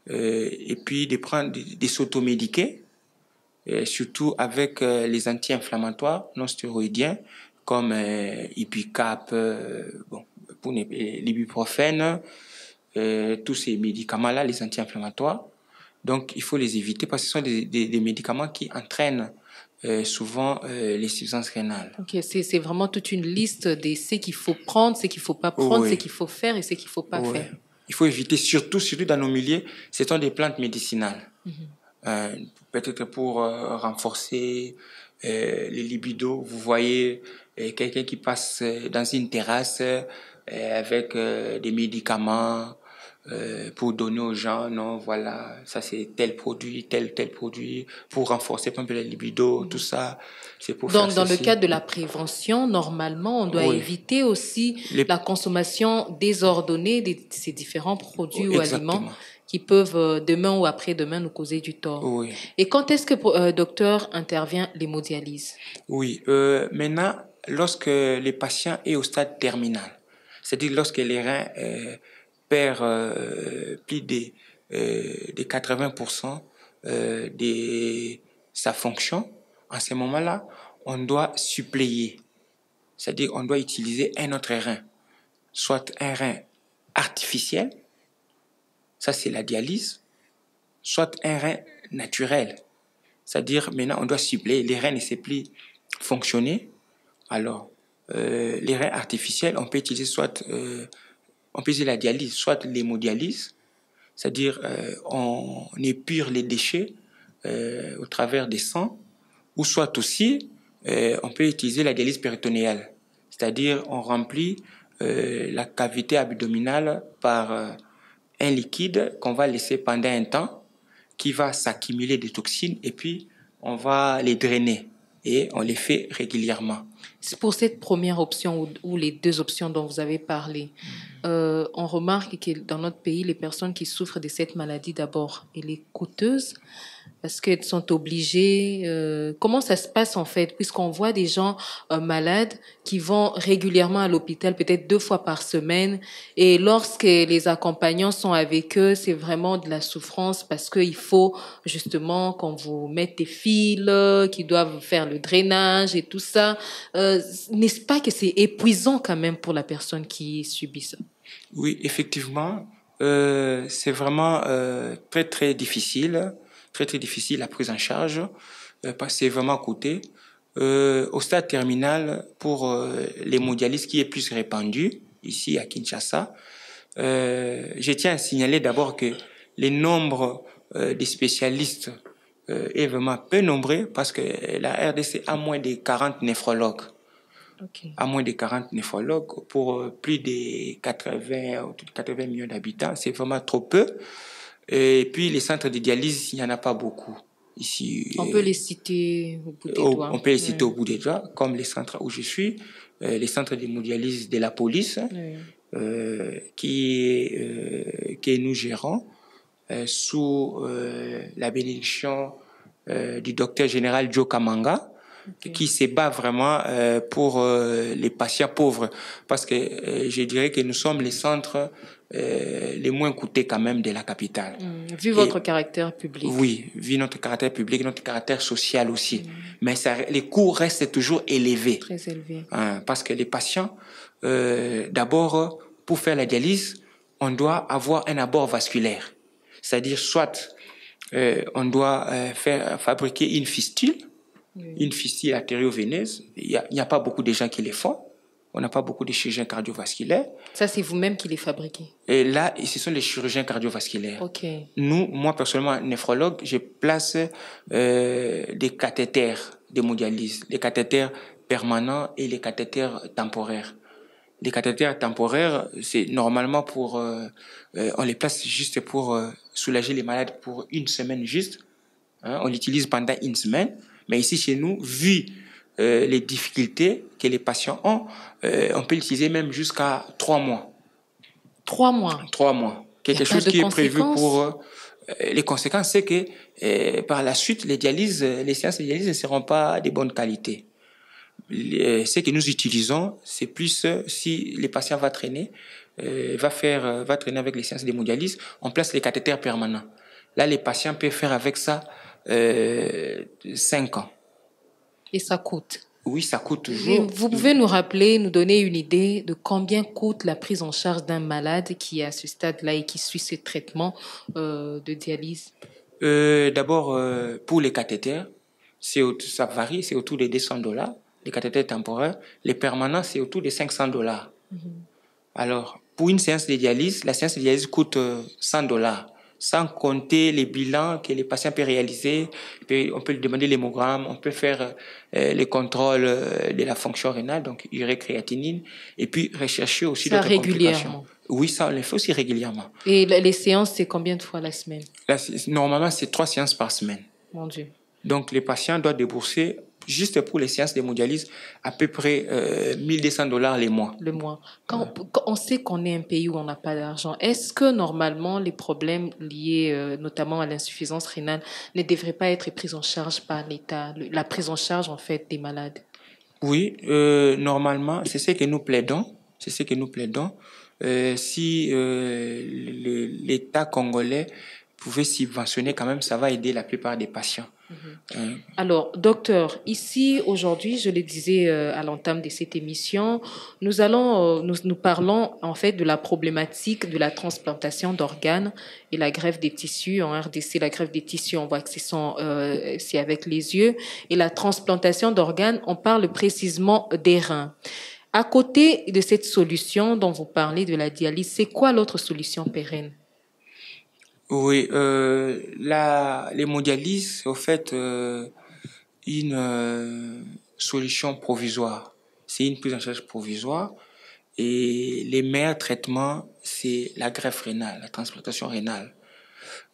et puis de s'automédiquer, surtout avec les anti-inflammatoires non stéroïdiens comme Ibucap, pour l'ibuprofène, tous ces médicaments-là, les anti-inflammatoires. Donc, il faut les éviter parce que ce sont des médicaments qui entraînent souvent l'insuffisance rénale. Ok, c'est vraiment toute une liste de ce qu'il faut prendre, ce qu'il ne faut pas prendre, Oui. ce qu'il faut faire et ce qu'il ne faut pas Oui. faire. Il faut éviter, surtout dans nos milieux, ce sont des plantes médicinales. Peut-être pour renforcer les libidos. Vous voyez quelqu'un qui passe dans une terrasse avec des médicaments pour donner aux gens, non, voilà, ça c'est tel produit, tel produit, pour renforcer par exemple la libido, tout ça, c'est pour Donc, faire dans le cadre de la prévention, normalement, on doit Oui. éviter aussi la consommation désordonnée de ces différents produits ou Exactement. aliments qui peuvent demain ou après-demain nous causer du tort. Oui. Et quand est-ce que, docteur, intervient l'hémodialyse? Oui, maintenant, lorsque les patients est au stade terminal, c'est-à-dire lorsque les reins perdent plus de 80% de sa fonction, en ce moment-là, on doit suppléer. C'est-à-dire on doit utiliser un autre rein, soit un rein artificiel, ça c'est la dialyse, soit un rein naturel. C'est-à-dire maintenant on doit suppléer, les reins ne savent plus fonctionner. Alors, les reins artificiels, on peut utiliser on peut utiliser la dialyse, soit l'hémodialyse, c'est-à-dire on épure les déchets au travers des sangs, ou soit aussi on peut utiliser la dialyse péritonéale, c'est-à-dire on remplit la cavité abdominale par un liquide qu'on va laisser pendant un temps, qui va s'accumuler des toxines, et puis on va les drainer, et on les fait régulièrement. Pour cette première option ou les deux options dont vous avez parlé, on on remarque que dans notre pays, les personnes qui souffrent de cette maladie, d'abord, elle est coûteuse parce qu'elles sont obligées. Comment ça se passe en fait, puisqu'on voit des gens malades qui vont régulièrement à l'hôpital, peut-être 2 fois par semaine, et lorsque les accompagnants sont avec eux, c'est vraiment de la souffrance parce qu'il faut justement qu'on vous mette des fils qui doivent faire le drainage et tout ça. N'est-ce pas que c'est épuisant quand même pour la personne qui subit ça? Oui, effectivement, c'est vraiment très très difficile, très difficile la prise en charge, parce que c'est vraiment coûteux. Au stade terminal, pour l'hémodialyse qui est plus répandue ici à Kinshasa, je tiens à signaler d'abord que les nombres des spécialistes est vraiment peu nombreux parce que la RDC a moins de 40 néphrologues. Okay. À moins de 40 néphrologues pour plus de 80 millions d'habitants. C'est vraiment trop peu. Et puis, les centres de dialyse, il n'y en a pas beaucoup ici. On peut les citer au bout des doigts. On peut les citer au bout des doigts, comme les centres où je suis, les centres d'hémodialyse de la police, que nous gérons sous la bénédiction du docteur général Joe Kamanga, qui se bat vraiment pour les patients pauvres. Parce que je dirais que nous sommes les centres les moins coûtés quand même de la capitale. Vu votre caractère public. Oui, vu notre caractère public, notre caractère social aussi. Mais les coûts restent toujours élevés. Très élevés. Parce que les patients, d'abord, pour faire la dialyse, on doit avoir un abord vasculaire. C'est-à-dire soit on doit fabriquer une fistule, une fistule artério-veineuse. Il n'y a pas beaucoup de gens qui les font. On n'a pas beaucoup de chirurgiens cardiovasculaires. Ça, c'est vous-même qui les fabriquez? Et là, ce sont les chirurgiens cardiovasculaires. Okay. Moi, personnellement, néphrologue, je place des cathéters d'hémodialyse, les cathéters permanents et les cathéters temporaires. Les cathéters temporaires, c'est normalement pour... on les place juste pour soulager les malades pour une semaine juste. On l'utilise pendant une semaine. Mais ici, chez nous, vu les difficultés que les patients ont, on peut l'utiliser même jusqu'à 3 mois. 3 mois? 3 mois. Quelque chose qui est prévu pour... les conséquences, c'est que par la suite, les séances de dialyse ne seront pas de bonne qualité. Ce que nous utilisons, c'est plus si les patients vont traîner, va traîner avec les séances d'hémodialyse, on place les cathéters permanents. Là, les patients peuvent faire avec ça 5 ans. Et ça coûte? Oui, ça coûte toujours. Vous pouvez nous rappeler, nous donner une idée de combien coûte la prise en charge d'un malade qui est à ce stade-là et qui suit ce traitement de dialyse? D'abord, pour les cathéters, ça varie, c'est autour de $200. Les cathéters temporaires. Les permanents, c'est autour de $500. Alors, pour une séance de dialyse, la séance de dialyse coûte $100. Sans compter les bilans que les patients peuvent réaliser. On peut lui demander l'hémogramme, on peut faire les contrôles de la fonction rénale, donc urée, créatinine, et puis rechercher aussi d'autres complications. Oui, ça, on le fait aussi régulièrement. Et les séances, c'est combien de fois la semaine? Normalement, c'est 3 séances par semaine. Mon Dieu. Donc, les patients doivent débourser, juste pour les séances d'hémodialyse, à peu près $1,200 les mois. Le mois. Quand on sait qu'on est un pays où on n'a pas d'argent, est-ce que normalement les problèmes liés notamment à l'insuffisance rénale ne devraient pas être pris en charge par l'État, la prise en charge en fait des malades? Oui, normalement, c'est ce que nous plaidons. C'est ce que nous plaidons. Si l'État congolais pouvait subventionner quand même, ça va aider la plupart des patients. Alors, docteur, ici, aujourd'hui, je le disais à l'entame de cette émission, nous parlons en fait de la problématique de la transplantation d'organes et la greffe des tissus. En RDC, la greffe des tissus, on voit que c'est avec les yeux. Et la transplantation d'organes, on parle précisément des reins. À côté de cette solution dont vous parlez de la dialyse, c'est quoi l'autre solution pérenne? Oui, l'hémodialyse, c'est au fait une solution provisoire. C'est une prise en charge provisoire. Et les meilleurs traitements, c'est la greffe rénale, la transplantation rénale.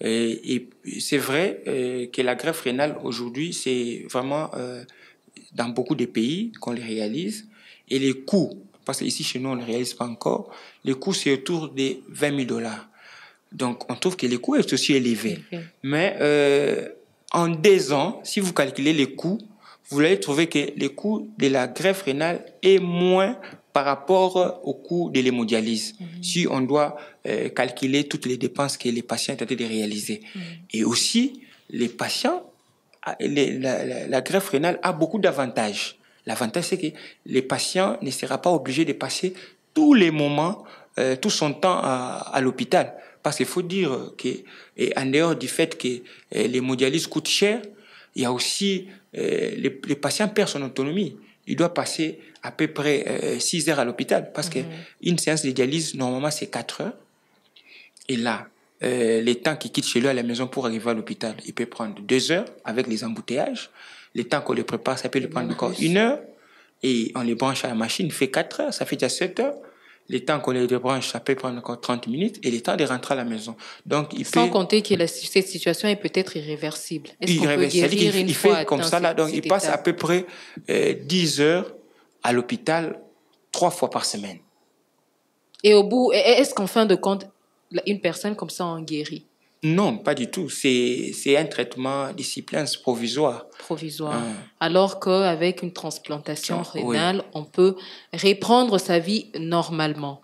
Et c'est vrai que la greffe rénale, aujourd'hui, c'est vraiment dans beaucoup de pays qu'on les réalise. Et les coûts parce qu'ici chez nous on ne réalise pas encore, les coûts c'est autour des $20,000. Donc on trouve que les coûts est aussi élevé. Mais en 2 ans, si vous calculez les coûts, vous allez trouver que les coûts de la greffe rénale est moins par rapport au coût de l'hémodialyse, si on doit calculer toutes les dépenses que les patients tentent de réaliser. Et aussi, les patients, la greffe rénale a beaucoup d'avantages. L'avantage, c'est que les patients ne seront pas obligés de passer tous les moments, tout son temps à l'hôpital. Parce qu'il faut dire qu'en dehors du fait que l'hémodialyse coûte cher, il y a aussi les patients perdent son autonomie. Il doit passer à peu près 6 heures à l'hôpital parce qu'une séance de dialyse, normalement, c'est 4 heures. Et là, les temps qu'il quitte chez lui à la maison pour arriver à l'hôpital, il peut prendre 2 heures avec les embouteillages. Le temps qu'on le prépare, ça peut lui prendre encore 1 heure. Et on les branche à la machine, il fait 4 heures, ça fait déjà 7 heures. Le temps qu'on les débranche, ça peut prendre encore 30 minutes et le temps de rentrer à la maison. Donc, sans compter que cette situation est peut-être irréversible. Est-ce qu'on peut guérir une il fois fait comme ça, là, donc il passe à peu près 10 heures à l'hôpital 3 fois par semaine. Et au bout, est-ce qu'en fin de compte, une personne comme ça en guérit? Non, pas du tout. C'est un traitement discipline provisoire. Alors qu'avec une transplantation rénale, on peut reprendre sa vie normalement.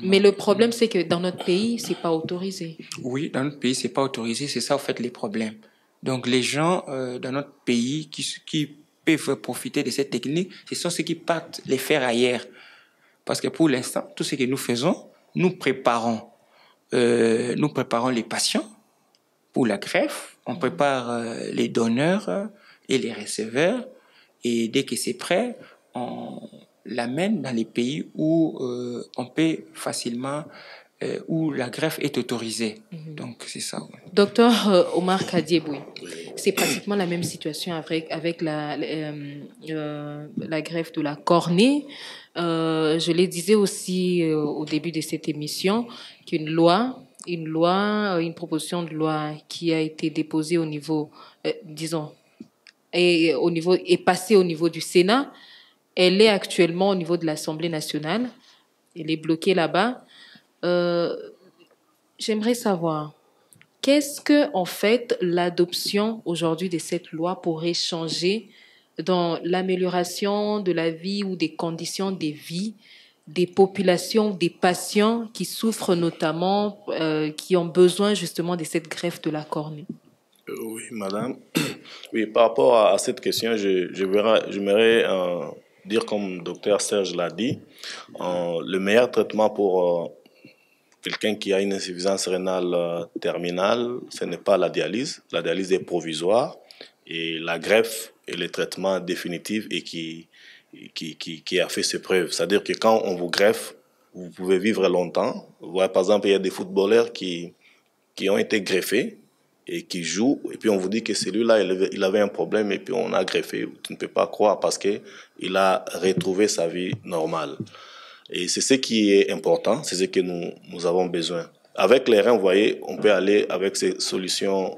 Mais le problème, c'est que dans notre pays, c'est pas autorisé. Oui, dans notre pays, c'est pas autorisé. C'est ça, en fait, les problèmes. Donc, les gens dans notre pays qui peuvent profiter de cette technique, ce sont ceux qui partent les faire ailleurs. Parce que pour l'instant, tout ce que nous faisons, nous préparons les patients pour la greffe, on prépare les donneurs et les receveurs, et dès que c'est prêt, on l'amène dans les pays où on peut facilement, où la greffe est autorisée. Donc c'est ça. Ouais. Docteur Omar Kadieboui, c'est pratiquement la même situation avec la greffe de la cornée. Je le disais aussi au début de cette émission qu'une une proposition de loi qui a été déposée au niveau, est passée au niveau du Sénat. Elle est actuellement au niveau de l'Assemblée nationale. Elle est bloquée là-bas. J'aimerais savoir, qu'est-ce que, en fait, l'adoption aujourd'hui de cette loi pourrait changer dans l'amélioration de la vie ou des conditions de vie des populations, des patients qui souffrent notamment, qui ont besoin justement de cette greffe de la cornée? Oui, madame. Oui, par rapport à cette question, j'aimerais dire, comme le docteur Serge l'a dit, le meilleur traitement pour quelqu'un qui a une insuffisance rénale terminale, ce n'est pas la dialyse. La dialyse est provisoire et la greffe est le traitement définitif et qui a fait ses preuves. C'est-à-dire que quand on vous greffe, vous pouvez vivre longtemps. Par exemple, il y a des footballeurs qui ont été greffés et qui jouent, et puis on vous dit que celui-là, il avait un problème, et puis on a greffé. Tu ne peux pas croire parce qu'il a retrouvé sa vie normale. Et c'est ce qui est important, c'est ce que nous avons besoin. Avec les reins, vous voyez, on peut aller avec ces solutions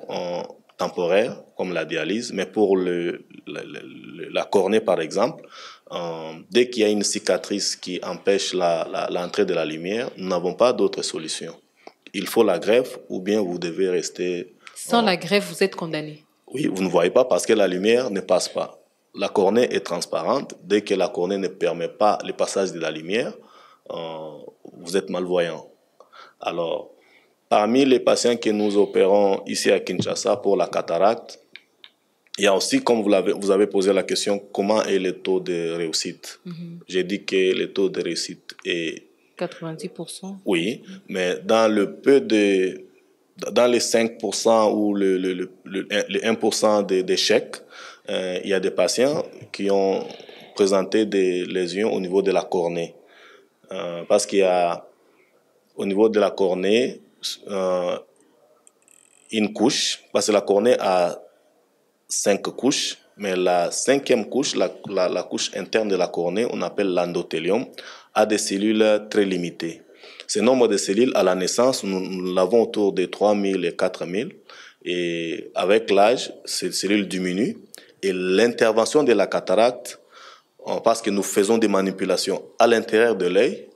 temporaires, comme la dialyse, mais pour la cornée, par exemple, dès qu'il y a une cicatrice qui empêche l'entrée de la lumière, nous n'avons pas d'autre solution. Il faut la greffe ou bien vous devez rester... Sans la greffe, vous êtes condamné. Oui, vous ne voyez pas parce que la lumière ne passe pas. La cornée est transparente. Dès que la cornée ne permet pas le passage de la lumière, vous êtes malvoyant. Alors, parmi les patients que nous opérons ici à Kinshasa pour la cataracte, il y a aussi, comme vous avez posé la question, comment est le taux de réussite? J'ai dit que le taux de réussite est 90%. Oui, mais dans les 5% ou le 1% d'échecs, il y a des patients qui ont présenté des lésions au niveau de la cornée. Parce qu'il y a au niveau de la cornée une couche, parce que la cornée a 5 couches, mais la 5e couche, la couche interne de la cornée, on appelle l'endothélium, a des cellules très limitées. Ce nombre de cellules, à la naissance, nous l'avons autour de 3000 et 4000. Et avec l'âge, ces cellules diminuent. Et l'intervention de la cataracte, parce que nous faisons des manipulations à l'intérieur de l'œil.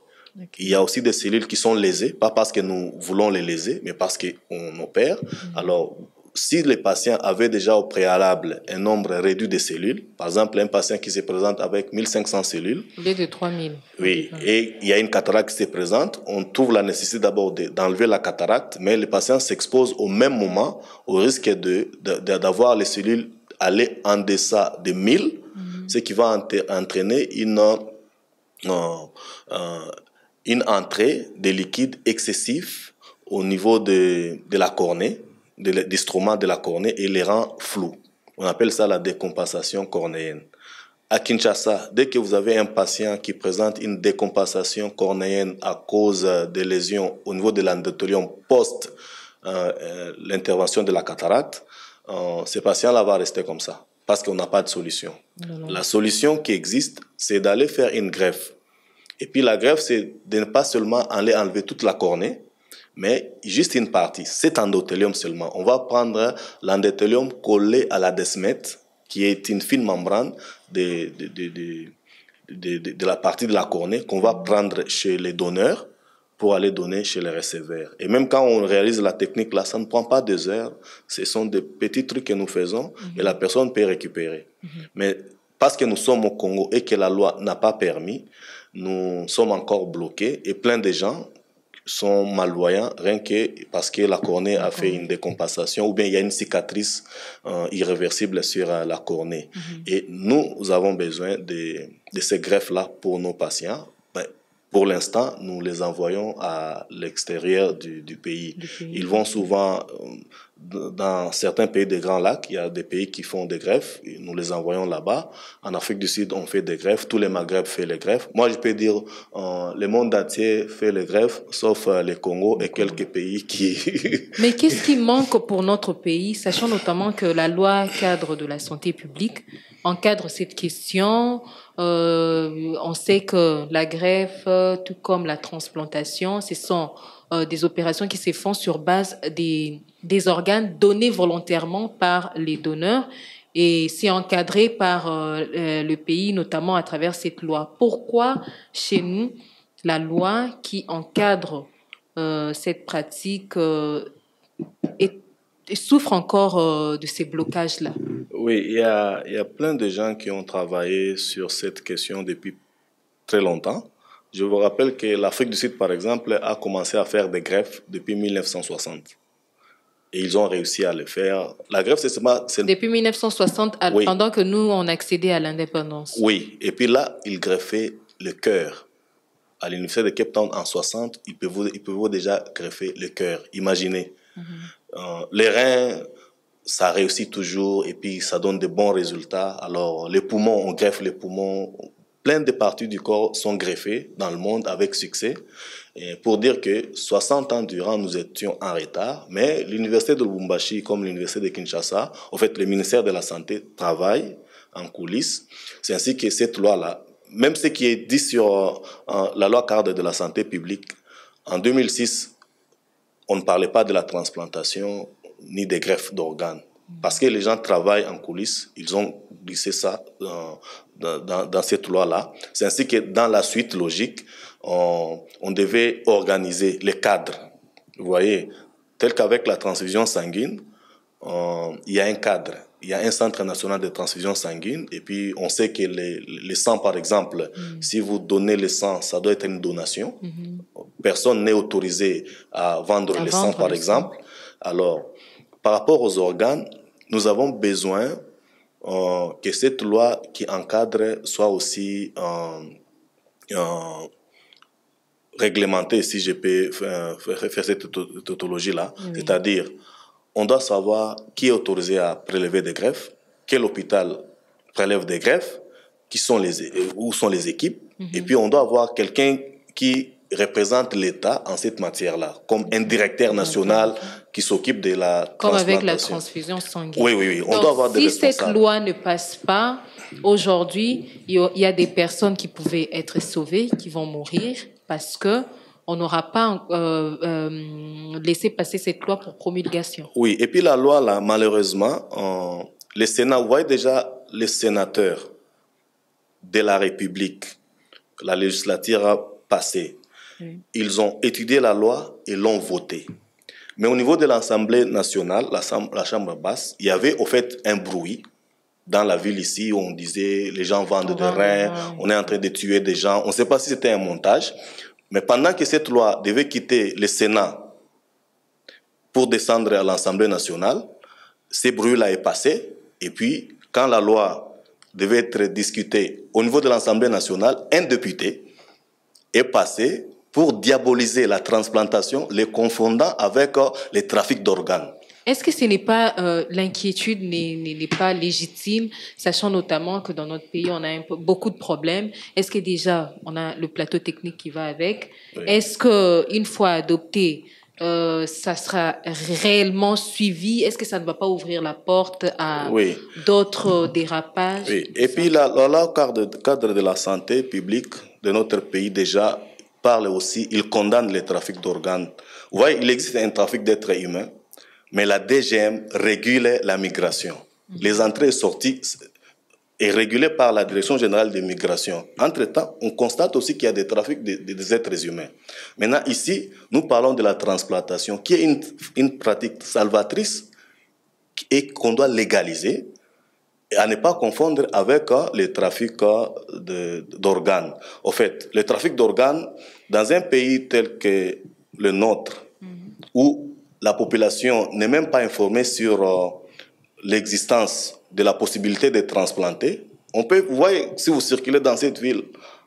Il y a aussi des cellules qui sont lésées, pas parce que nous voulons les léser, mais parce qu'on opère. Alors, si les patients avaient déjà au préalable un nombre réduit de cellules, par exemple un patient qui se présente avec 1500 cellules, au lieu de 3000. oui, et il y a une cataracte qui se présente, on trouve la nécessité d'abord d'enlever la cataracte, mais le patient s'expose au même moment au risque d'avoir les cellules aller en deçà de 1000, ce qui va entraîner une entrée de liquide excessif au niveau de la cornée, de l'instrument de la cornée, et les rend flous. On appelle ça la décompensation cornéenne. À Kinshasa, dès que vous avez un patient qui présente une décompensation cornéenne à cause de lésions au niveau de l'endothélium post l'intervention de la cataracte, ce patient-là va rester comme ça, parce qu'on n'a pas de solution. La solution qui existe, c'est d'aller faire une greffe. Et puis la greffe, c'est de ne pas seulement aller enlever toute la cornée, mais juste une partie, cet endothélium seulement. On va prendre l'endothélium collé à la desmette, qui est une fine membrane de la partie de la cornée qu'on va prendre chez les donneurs pour aller donner chez les receveurs. Et même quand on réalise la technique là, ça ne prend pas 2 heures. Ce sont des petits trucs que nous faisons et la personne peut récupérer. Mais parce que nous sommes au Congo et que la loi n'a pas permis, nous sommes encore bloqués et plein de gens sont malvoyants rien que parce que la cornée a fait une décompensation ou bien il y a une cicatrice irréversible sur la cornée. Et nous avons besoin de ces greffes-là pour nos patients. Pour l'instant, nous les envoyons à l'extérieur du pays. Ils vont souvent dans certains pays des Grands Lacs. Il y a des pays qui font des greffes. Nous les envoyons là-bas. En Afrique du Sud, on fait des greffes. Tous les Maghreb font les greffes. Moi, je peux dire le monde entier fait les greffes, sauf le Congo et quelques pays qui... Mais qu'est-ce qui manque pour notre pays, sachant notamment que la loi cadre de la santé publique encadre cette question. On sait que la greffe, tout comme la transplantation, ce sont des opérations qui se font sur base des organes donnés volontairement par les donneurs et c'est encadré par le pays, notamment à travers cette loi. Pourquoi chez nous, la loi qui encadre cette pratique souffre encore de ces blocages-là? Oui, il y a plein de gens qui ont travaillé sur cette question depuis très longtemps. Je vous rappelle que l'Afrique du Sud, par exemple, a commencé à faire des greffes depuis 1960. Et ils ont réussi à le faire. La greffe, c'est... Depuis 1960, oui. Pendant que nous, on accédait à l'indépendance. Oui, et puis là, ils greffaient le cœur. À l'université de Cape Town, en 60, ils peuvent déjà greffer le cœur. Imaginez. Les reins... ça réussit toujours et puis ça donne de bons résultats. Alors, les poumons, on greffe les poumons. Plein de parties du corps sont greffées dans le monde avec succès. Et pour dire que 60 ans durant, nous étions en retard. Mais l'université de Lubumbashi, comme l'université de Kinshasa, en fait, le ministère de la Santé travaille en coulisses. C'est ainsi que cette loi-là, même ce qui est dit sur la loi cadre de la santé publique, en 2006, on ne parlait pas de la transplantation ni des greffes d'organes. Parce que les gens travaillent en coulisses, ils ont glissé ça dans cette loi-là. C'est ainsi que dans la suite logique, on devait organiser les cadres. Vous voyez, tel qu'avec la transfusion sanguine, il y a un cadre. Il y a un centre national de transfusion sanguine et puis on sait que les sangs, par exemple, si vous donnez le sang, ça doit être une donation. Personne n'est autorisé à vendre le sang, par exemple. Alors, par rapport aux organes, nous avons besoin que cette loi qui encadre soit aussi réglementée, si je peux faire cette tautologie-là. Oui. C'est-à-dire, on doit savoir qui est autorisé à prélever des greffes, quel hôpital prélève des greffes, où sont les équipes, et puis on doit avoir quelqu'un qui représente l'État en cette matière-là, comme un directeur national qui s'occupe de la transplantation. Comme avec la transfusion sanguine. Oui. On doit avoir des responsables. Si cette loi ne passe pas, aujourd'hui, il y a des personnes qui pouvaient être sauvées, qui vont mourir, parce que on n'aura pas laissé passer cette loi pour promulgation. Oui, et puis la loi, là, malheureusement, le Sénat, vous voyez déjà les sénateurs, de la République, la législature a passé. Ils ont étudié la loi et l'ont votée. Mais au niveau de l'Assemblée nationale, la Chambre basse, il y avait au fait un bruit dans la ville ici où on disait les gens vendent des reins, on est en train de tuer des gens. On ne sait pas si c'était un montage. Mais pendant que cette loi devait quitter le Sénat pour descendre à l'Assemblée nationale, ce bruit-là est passé. Et puis, quand la loi devait être discutée au niveau de l'Assemblée nationale, un député est passé pour diaboliser la transplantation, les confondant avec les trafics d'organes. Est-ce que ce n'est pas l'inquiétude n'est pas légitime, sachant notamment que dans notre pays, on a beaucoup de problèmes? Est-ce que déjà, on a le plateau technique qui va avec? Oui. Est-ce qu'une fois adopté, ça sera réellement suivi? Est-ce que ça ne va pas ouvrir la porte à d'autres dérapages? Oui. Et puis, le cadre de la santé publique de notre pays, déjà, parle aussi, il condamne les trafics d'organes. Vous voyez, il existe un trafic d'êtres humains, mais la DGM régule la migration. Les entrées et sorties est régulée par la Direction générale des migrations. Entre-temps, on constate aussi qu'il y a des trafics des êtres humains. Maintenant, ici, nous parlons de la transplantation, qui est une pratique salvatrice et qu'on doit légaliser, et à ne pas confondre avec les trafics d'organes. Au fait, le trafic d'organes, dans un pays tel que le nôtre, où la population n'est même pas informée sur l'existence de la possibilité de transplanter. Vous voyez, si vous circulez dans cette ville,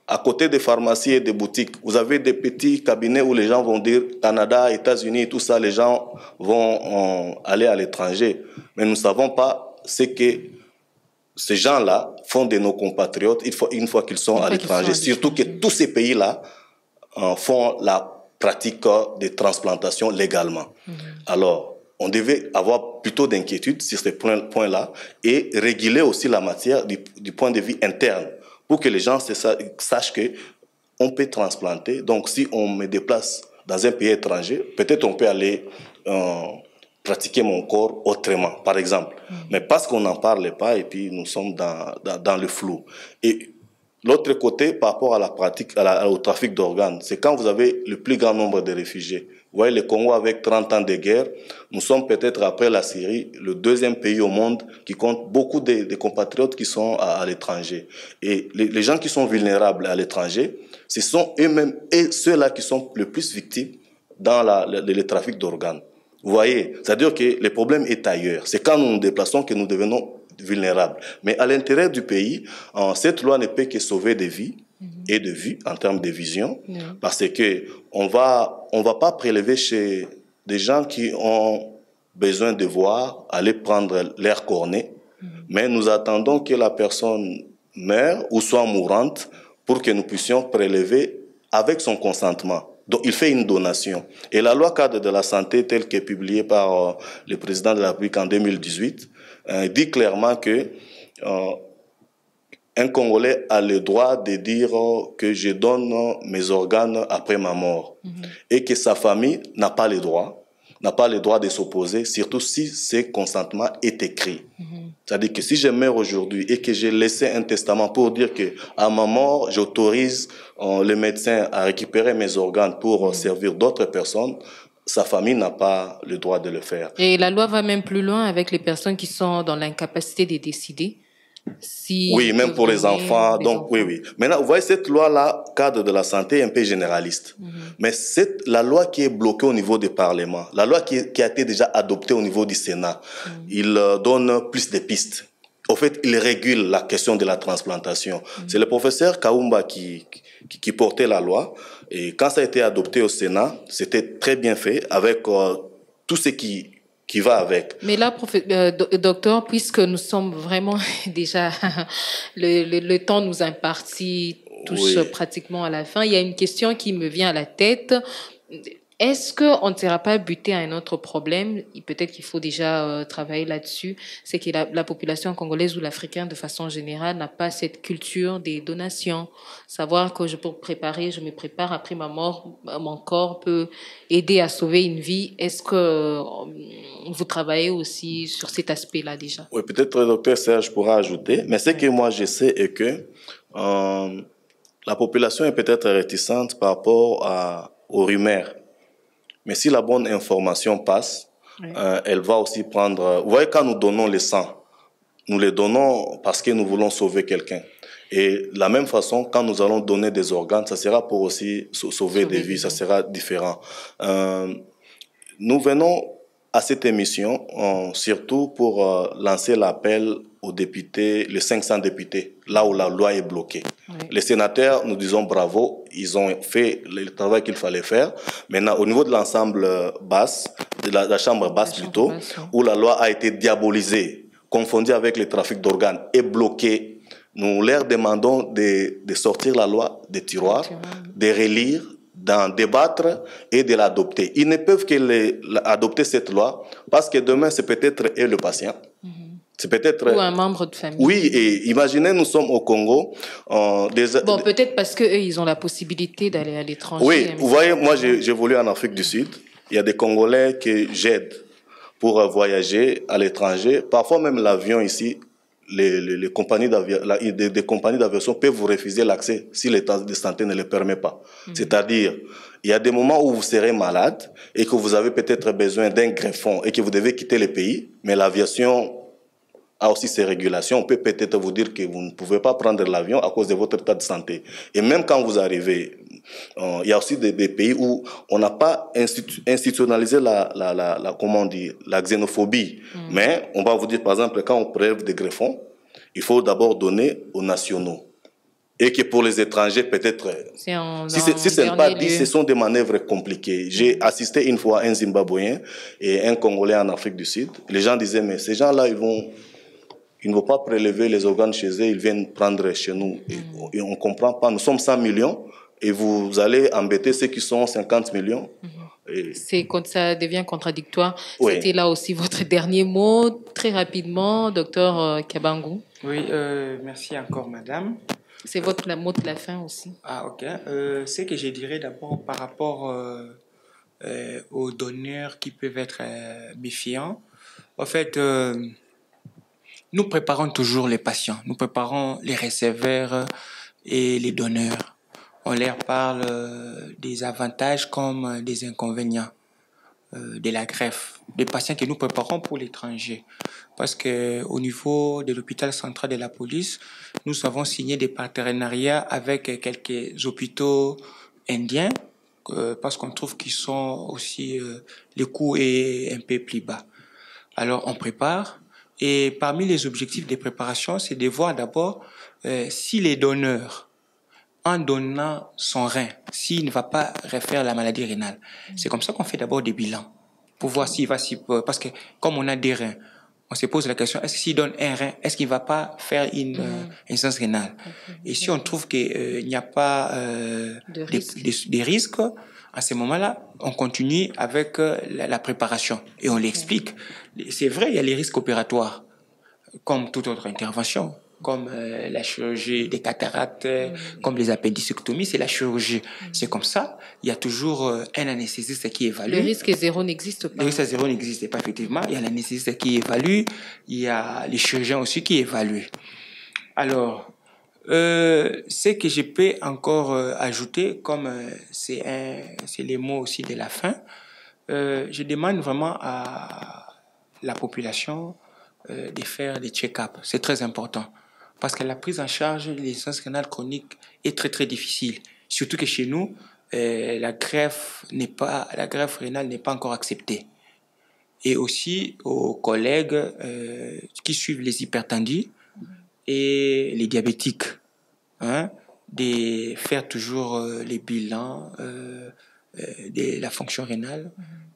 à côté des pharmacies et des boutiques, vous avez des petits cabinets où les gens vont dire Canada, États-Unis, tout ça, les gens vont aller à l'étranger. Mais nous ne savons pas ce que ces gens-là font de nos compatriotes une fois qu'ils sont à l'étranger. Surtout que tous ces pays-là font la pratique de transplantation légalement. Alors, on devait avoir plutôt d'inquiétude sur ces points-là et réguler aussi la matière du point de vue interne pour que les gens sachent qu'on peut transplanter. Donc, si on me déplace dans un pays étranger, peut-être on peut aller pratiquer mon corps autrement, par exemple. Mais parce qu'on n'en parle pas et puis nous sommes dans le flou. Et l'autre côté, par rapport à la pratique, au trafic d'organes, c'est quand vous avez le plus grand nombre de réfugiés. Vous voyez, le Congo, avec 30 ans de guerre, nous sommes peut-être, après la Syrie, le deuxième pays au monde qui compte beaucoup de compatriotes qui sont à l'étranger. Et les gens qui sont vulnérables à l'étranger, ce sont eux-mêmes et ceux-là qui sont le plus victimes dans le trafic d'organes. Vous voyez, c'est-à-dire que le problème est ailleurs. C'est quand nous nous déplaçons que nous devenons vulnérables. Mais à l'intérieur du pays, cette loi ne peut que sauver des vies et de vues en termes de vision, parce que on va pas prélever chez des gens qui ont besoin de voir aller prendre l'air corné, mais nous attendons que la personne meure ou soit mourante pour que nous puissions prélever avec son consentement. Donc, il fait une donation. Et la loi cadre de la santé, telle qu'est publiée par le président de la République en 2018, dit clairement que un Congolais a le droit de dire que je donne mes organes après ma mort et que sa famille n'a pas le droit de s'opposer, surtout si ce consentement est écrit. C'est-à-dire que si je meurs aujourd'hui et que j'ai laissé un testament pour dire que à ma mort, j'autorise le médecin à récupérer mes organes pour servir d'autres personnes, sa famille n'a pas le droit de le faire. Et la loi va même plus loin avec les personnes qui sont dans l'incapacité de décider. Oui, même pour les enfants. Donc, oui. Maintenant, vous voyez, cette loi-là, cadre de la santé, est un peu généraliste. Mais c'est la loi qui est bloquée au niveau du Parlement, la loi qui a été déjà adoptée au niveau du Sénat, il donne plus de pistes. Au fait, il régule la question de la transplantation. C'est le professeur Kaumba qui portait la loi. Et quand ça a été adopté au Sénat, c'était très bien fait avec tout ce qui va avec. Mais là, docteur, puisque nous sommes vraiment déjà, le temps nous imparti touche pratiquement à la fin, il y a une question qui me vient à la tête. Est-ce qu'on ne sera pas buté à un autre problème? Peut-être qu'il faut déjà travailler là-dessus. C'est que la population congolaise ou l'africaine, de façon générale, n'a pas cette culture des donations. Savoir que je me prépare après ma mort, mon corps peut aider à sauver une vie. Est-ce que vous travaillez aussi sur cet aspect-là déjà? Oui, peut-être le docteur Serge pourra ajouter. Mais ce que moi je sais est que La population est peut-être réticente par rapport aux rumeurs. Mais si la bonne information passe, elle va aussi prendre... Vous voyez, quand nous donnons le sang, nous les donnons parce que nous voulons sauver quelqu'un. Et de la même façon, quand nous allons donner des organes, ça sera pour aussi sauver des vies, ça sera différent. Nous venons à cette émission surtout pour lancer l'appel aux députés, les 500 députés, là où la loi est bloquée. Oui. Les sénateurs, nous disons bravo, ils ont fait le travail qu'il fallait faire. Maintenant, au niveau de l'ensemble basse, de la chambre basse plutôt, où la loi a été diabolisée, confondue avec le trafic d'organes et bloquée, nous leur demandons de sortir la loi des tiroirs, de relire, d'en débattre et de l'adopter. Ils ne peuvent que adopter cette loi parce que demain, c'est peut-être eux le patient. C'est peut-être... Ou un membre de famille. Oui, et imaginez, nous sommes au Congo. Bon, peut-être parce qu'eux, ils ont la possibilité d'aller à l'étranger. Oui, vous voyez, moi, j'ai évolué en Afrique du Sud. Il y a des Congolais que j'aide pour voyager à l'étranger. Parfois, même l'avion ici, les compagnies des compagnies d'aviation peuvent vous refuser l'accès si l'état de santé ne le permet pas. C'est-à-dire, il y a des moments où vous serez malade et que vous avez peut-être besoin d'un greffon et que vous devez quitter le pays, mais l'aviation a aussi ses régulations. On peut peut-être vous dire que vous ne pouvez pas prendre l'avion à cause de votre état de santé. Et même quand vous arrivez, il y a aussi des pays où on n'a pas institutionnalisé comment on dit, la xénophobie. Mais on va vous dire, par exemple, quand on prélève des greffons, il faut d'abord donner aux nationaux. Et que pour les étrangers, peut-être, si ce n'est pas dit, ce sont des manœuvres compliquées. J'ai assisté une fois un Zimbabwéen et un Congolais en Afrique du Sud. Les gens disaient, mais ces gens-là, ils ne vont pas prélever les organes chez eux, ils viennent prendre chez nous. Et on ne comprend pas. Nous sommes 100 millions et vous allez embêter ceux qui sont 50 millions. C'est quand ça devient contradictoire. Oui. C'était là aussi votre dernier mot, très rapidement, docteur Kabangou. Oui, merci encore, madame. C'est votre mot de la fin aussi. Ah, ok. Ce que je dirais d'abord par rapport aux donneurs qui peuvent être méfiants. En fait, nous préparons toujours les patients, nous préparons les receveurs et les donneurs. On leur parle des avantages comme des inconvénients de la greffe, des patients que nous préparons pour l'étranger. Parce qu'au niveau de l'hôpital central de la police, nous avons signé des partenariats avec quelques hôpitaux indiens parce qu'on trouve qu'ils sont aussi, les coûts est un peu plus bas. Alors on prépare. Et parmi les objectifs de préparation, c'est de voir d'abord si les donneurs, en donnant son rein, s'il ne va pas refaire la maladie rénale. C'est comme ça qu'on fait d'abord des bilans, pour voir s'il va... Parce que comme on a des reins, on se pose la question, est-ce que s'il donne un rein, est-ce qu'il ne va pas faire une insuffisance rénale? Et si on trouve qu'il n'y a pas de risque, à ce moment-là, on continue avec la préparation et on l'explique. C'est vrai, il y a les risques opératoires, comme toute autre intervention, comme la chirurgie des cataractes, comme les appendicectomies, c'est la chirurgie. C'est comme ça, il y a toujours un anesthésiste qui évalue. Le risque zéro n'existe pas. Le risque zéro n'existe pas, effectivement. Il y a l'anesthésiste qui évalue, il y a les chirurgiens aussi qui évaluent. Alors, ce que je peux encore ajouter, comme c'est les mots aussi de la fin, je demande vraiment à la population de faire des check-up. C'est très important. Parce que la prise en charge de l'insuffisance rénale chronique est très très difficile. Surtout que chez nous, la greffe rénale n'est pas encore acceptée. Et aussi aux collègues qui suivent les hypertendus et les diabétiques, de faire toujours les bilans de la fonction rénale,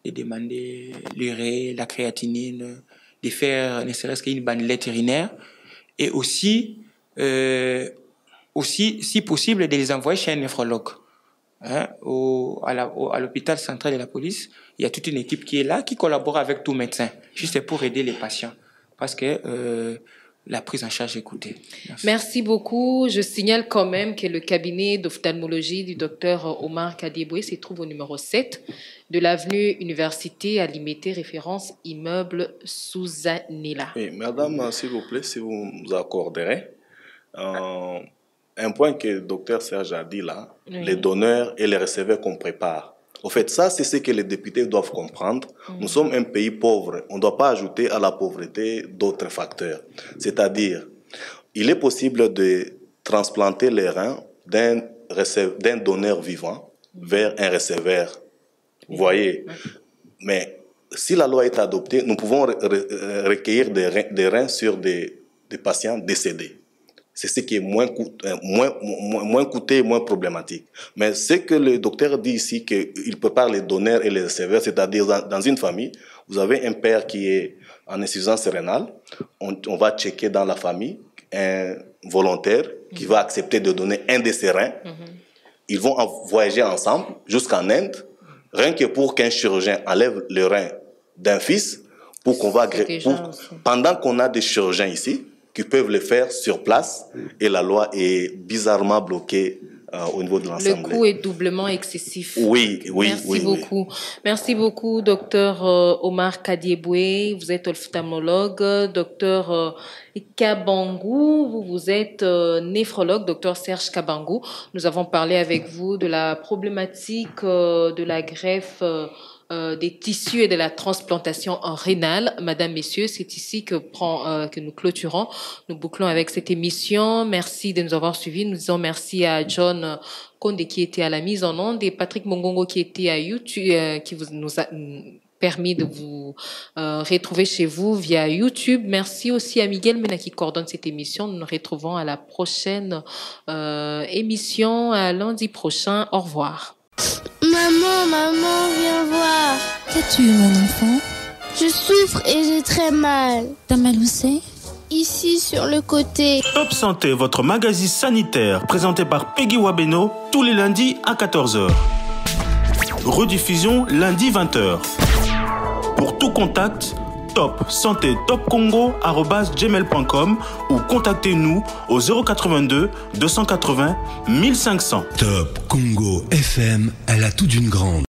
de demander l'urée, la créatinine, de faire ne serait-ce qu'une bandelette urinaire, et aussi, si possible, de les envoyer chez un néphrologue. À l'hôpital central de la police, il y a toute une équipe qui est là, qui collabore avec tout médecin, juste pour aider les patients. Parce que la prise en charge est coûtée. Merci beaucoup. Je signale quand même que le cabinet d'ophtalmologie du docteur Omar Kadieboué se trouve au numéro 7 de l'avenue Université à Limité, référence immeuble Souzanila. Oui, madame, s'il vous plaît, si vous nous accorderez, un point que le docteur Serge a dit là, Oui. les donneurs et les receveurs qu'on prépare. Au fait, ça, c'est ce que les députés doivent comprendre. Nous sommes un pays pauvre. On ne doit pas ajouter à la pauvreté d'autres facteurs. C'est-à-dire, il est possible de transplanter les reins d'un donneur vivant vers un receveur. Vous voyez? Mais si la loi est adoptée, nous pouvons recueillir des reins sur des patients décédés. C'est ce qui est moins coûteux et moins problématique. Mais ce que le docteur dit ici, qu'il prépare les donneurs et les receveurs, c'est-à-dire dans une famille, vous avez un père qui est en insuffisance rénale, on va checker dans la famille un volontaire qui va accepter de donner un de ses reins. Ils vont voyager ensemble jusqu'en Inde, rien que pour qu'un chirurgien enlève le rein d'un fils, pour qu'on va pendant qu'on a des chirurgiens ici, qui peuvent le faire sur place, et la loi est bizarrement bloquée au niveau de l'Assemblée. Le coût est doublement excessif. Oui. Merci beaucoup. Merci beaucoup, docteur Omar Kadieboué. Vous êtes ophtalmologue. Docteur Kabangou, vous êtes néphrologue. Docteur Serge Kabangou. Nous avons parlé avec vous de la problématique de la greffe des tissus et de la transplantation en rénale. Madame, messieurs, c'est ici que nous clôturons. Nous bouclons avec cette émission. Merci de nous avoir suivis. Nous disons merci à John Konde qui était à la mise en onde et Patrick Mongongo qui était à YouTube, qui nous a permis de vous retrouver chez vous via YouTube. Merci aussi à Miguel Mena qui coordonne cette émission. Nous nous retrouvons à la prochaine émission, à lundi prochain. Au revoir. Maman, viens voir. Qu'as-tu, mon enfant? Je souffre et j'ai très mal. T'as mal où c'est? Ici, sur le côté. Top Santé, votre magazine sanitaire, présenté par Peggy Wabeno, tous les lundis à 14h. Rediffusion lundi 20h. Pour tout contact, Top Santé topcongo@gmail.com ou contactez-nous au 082 280 1500. Top Congo FM à la toute d'une grande.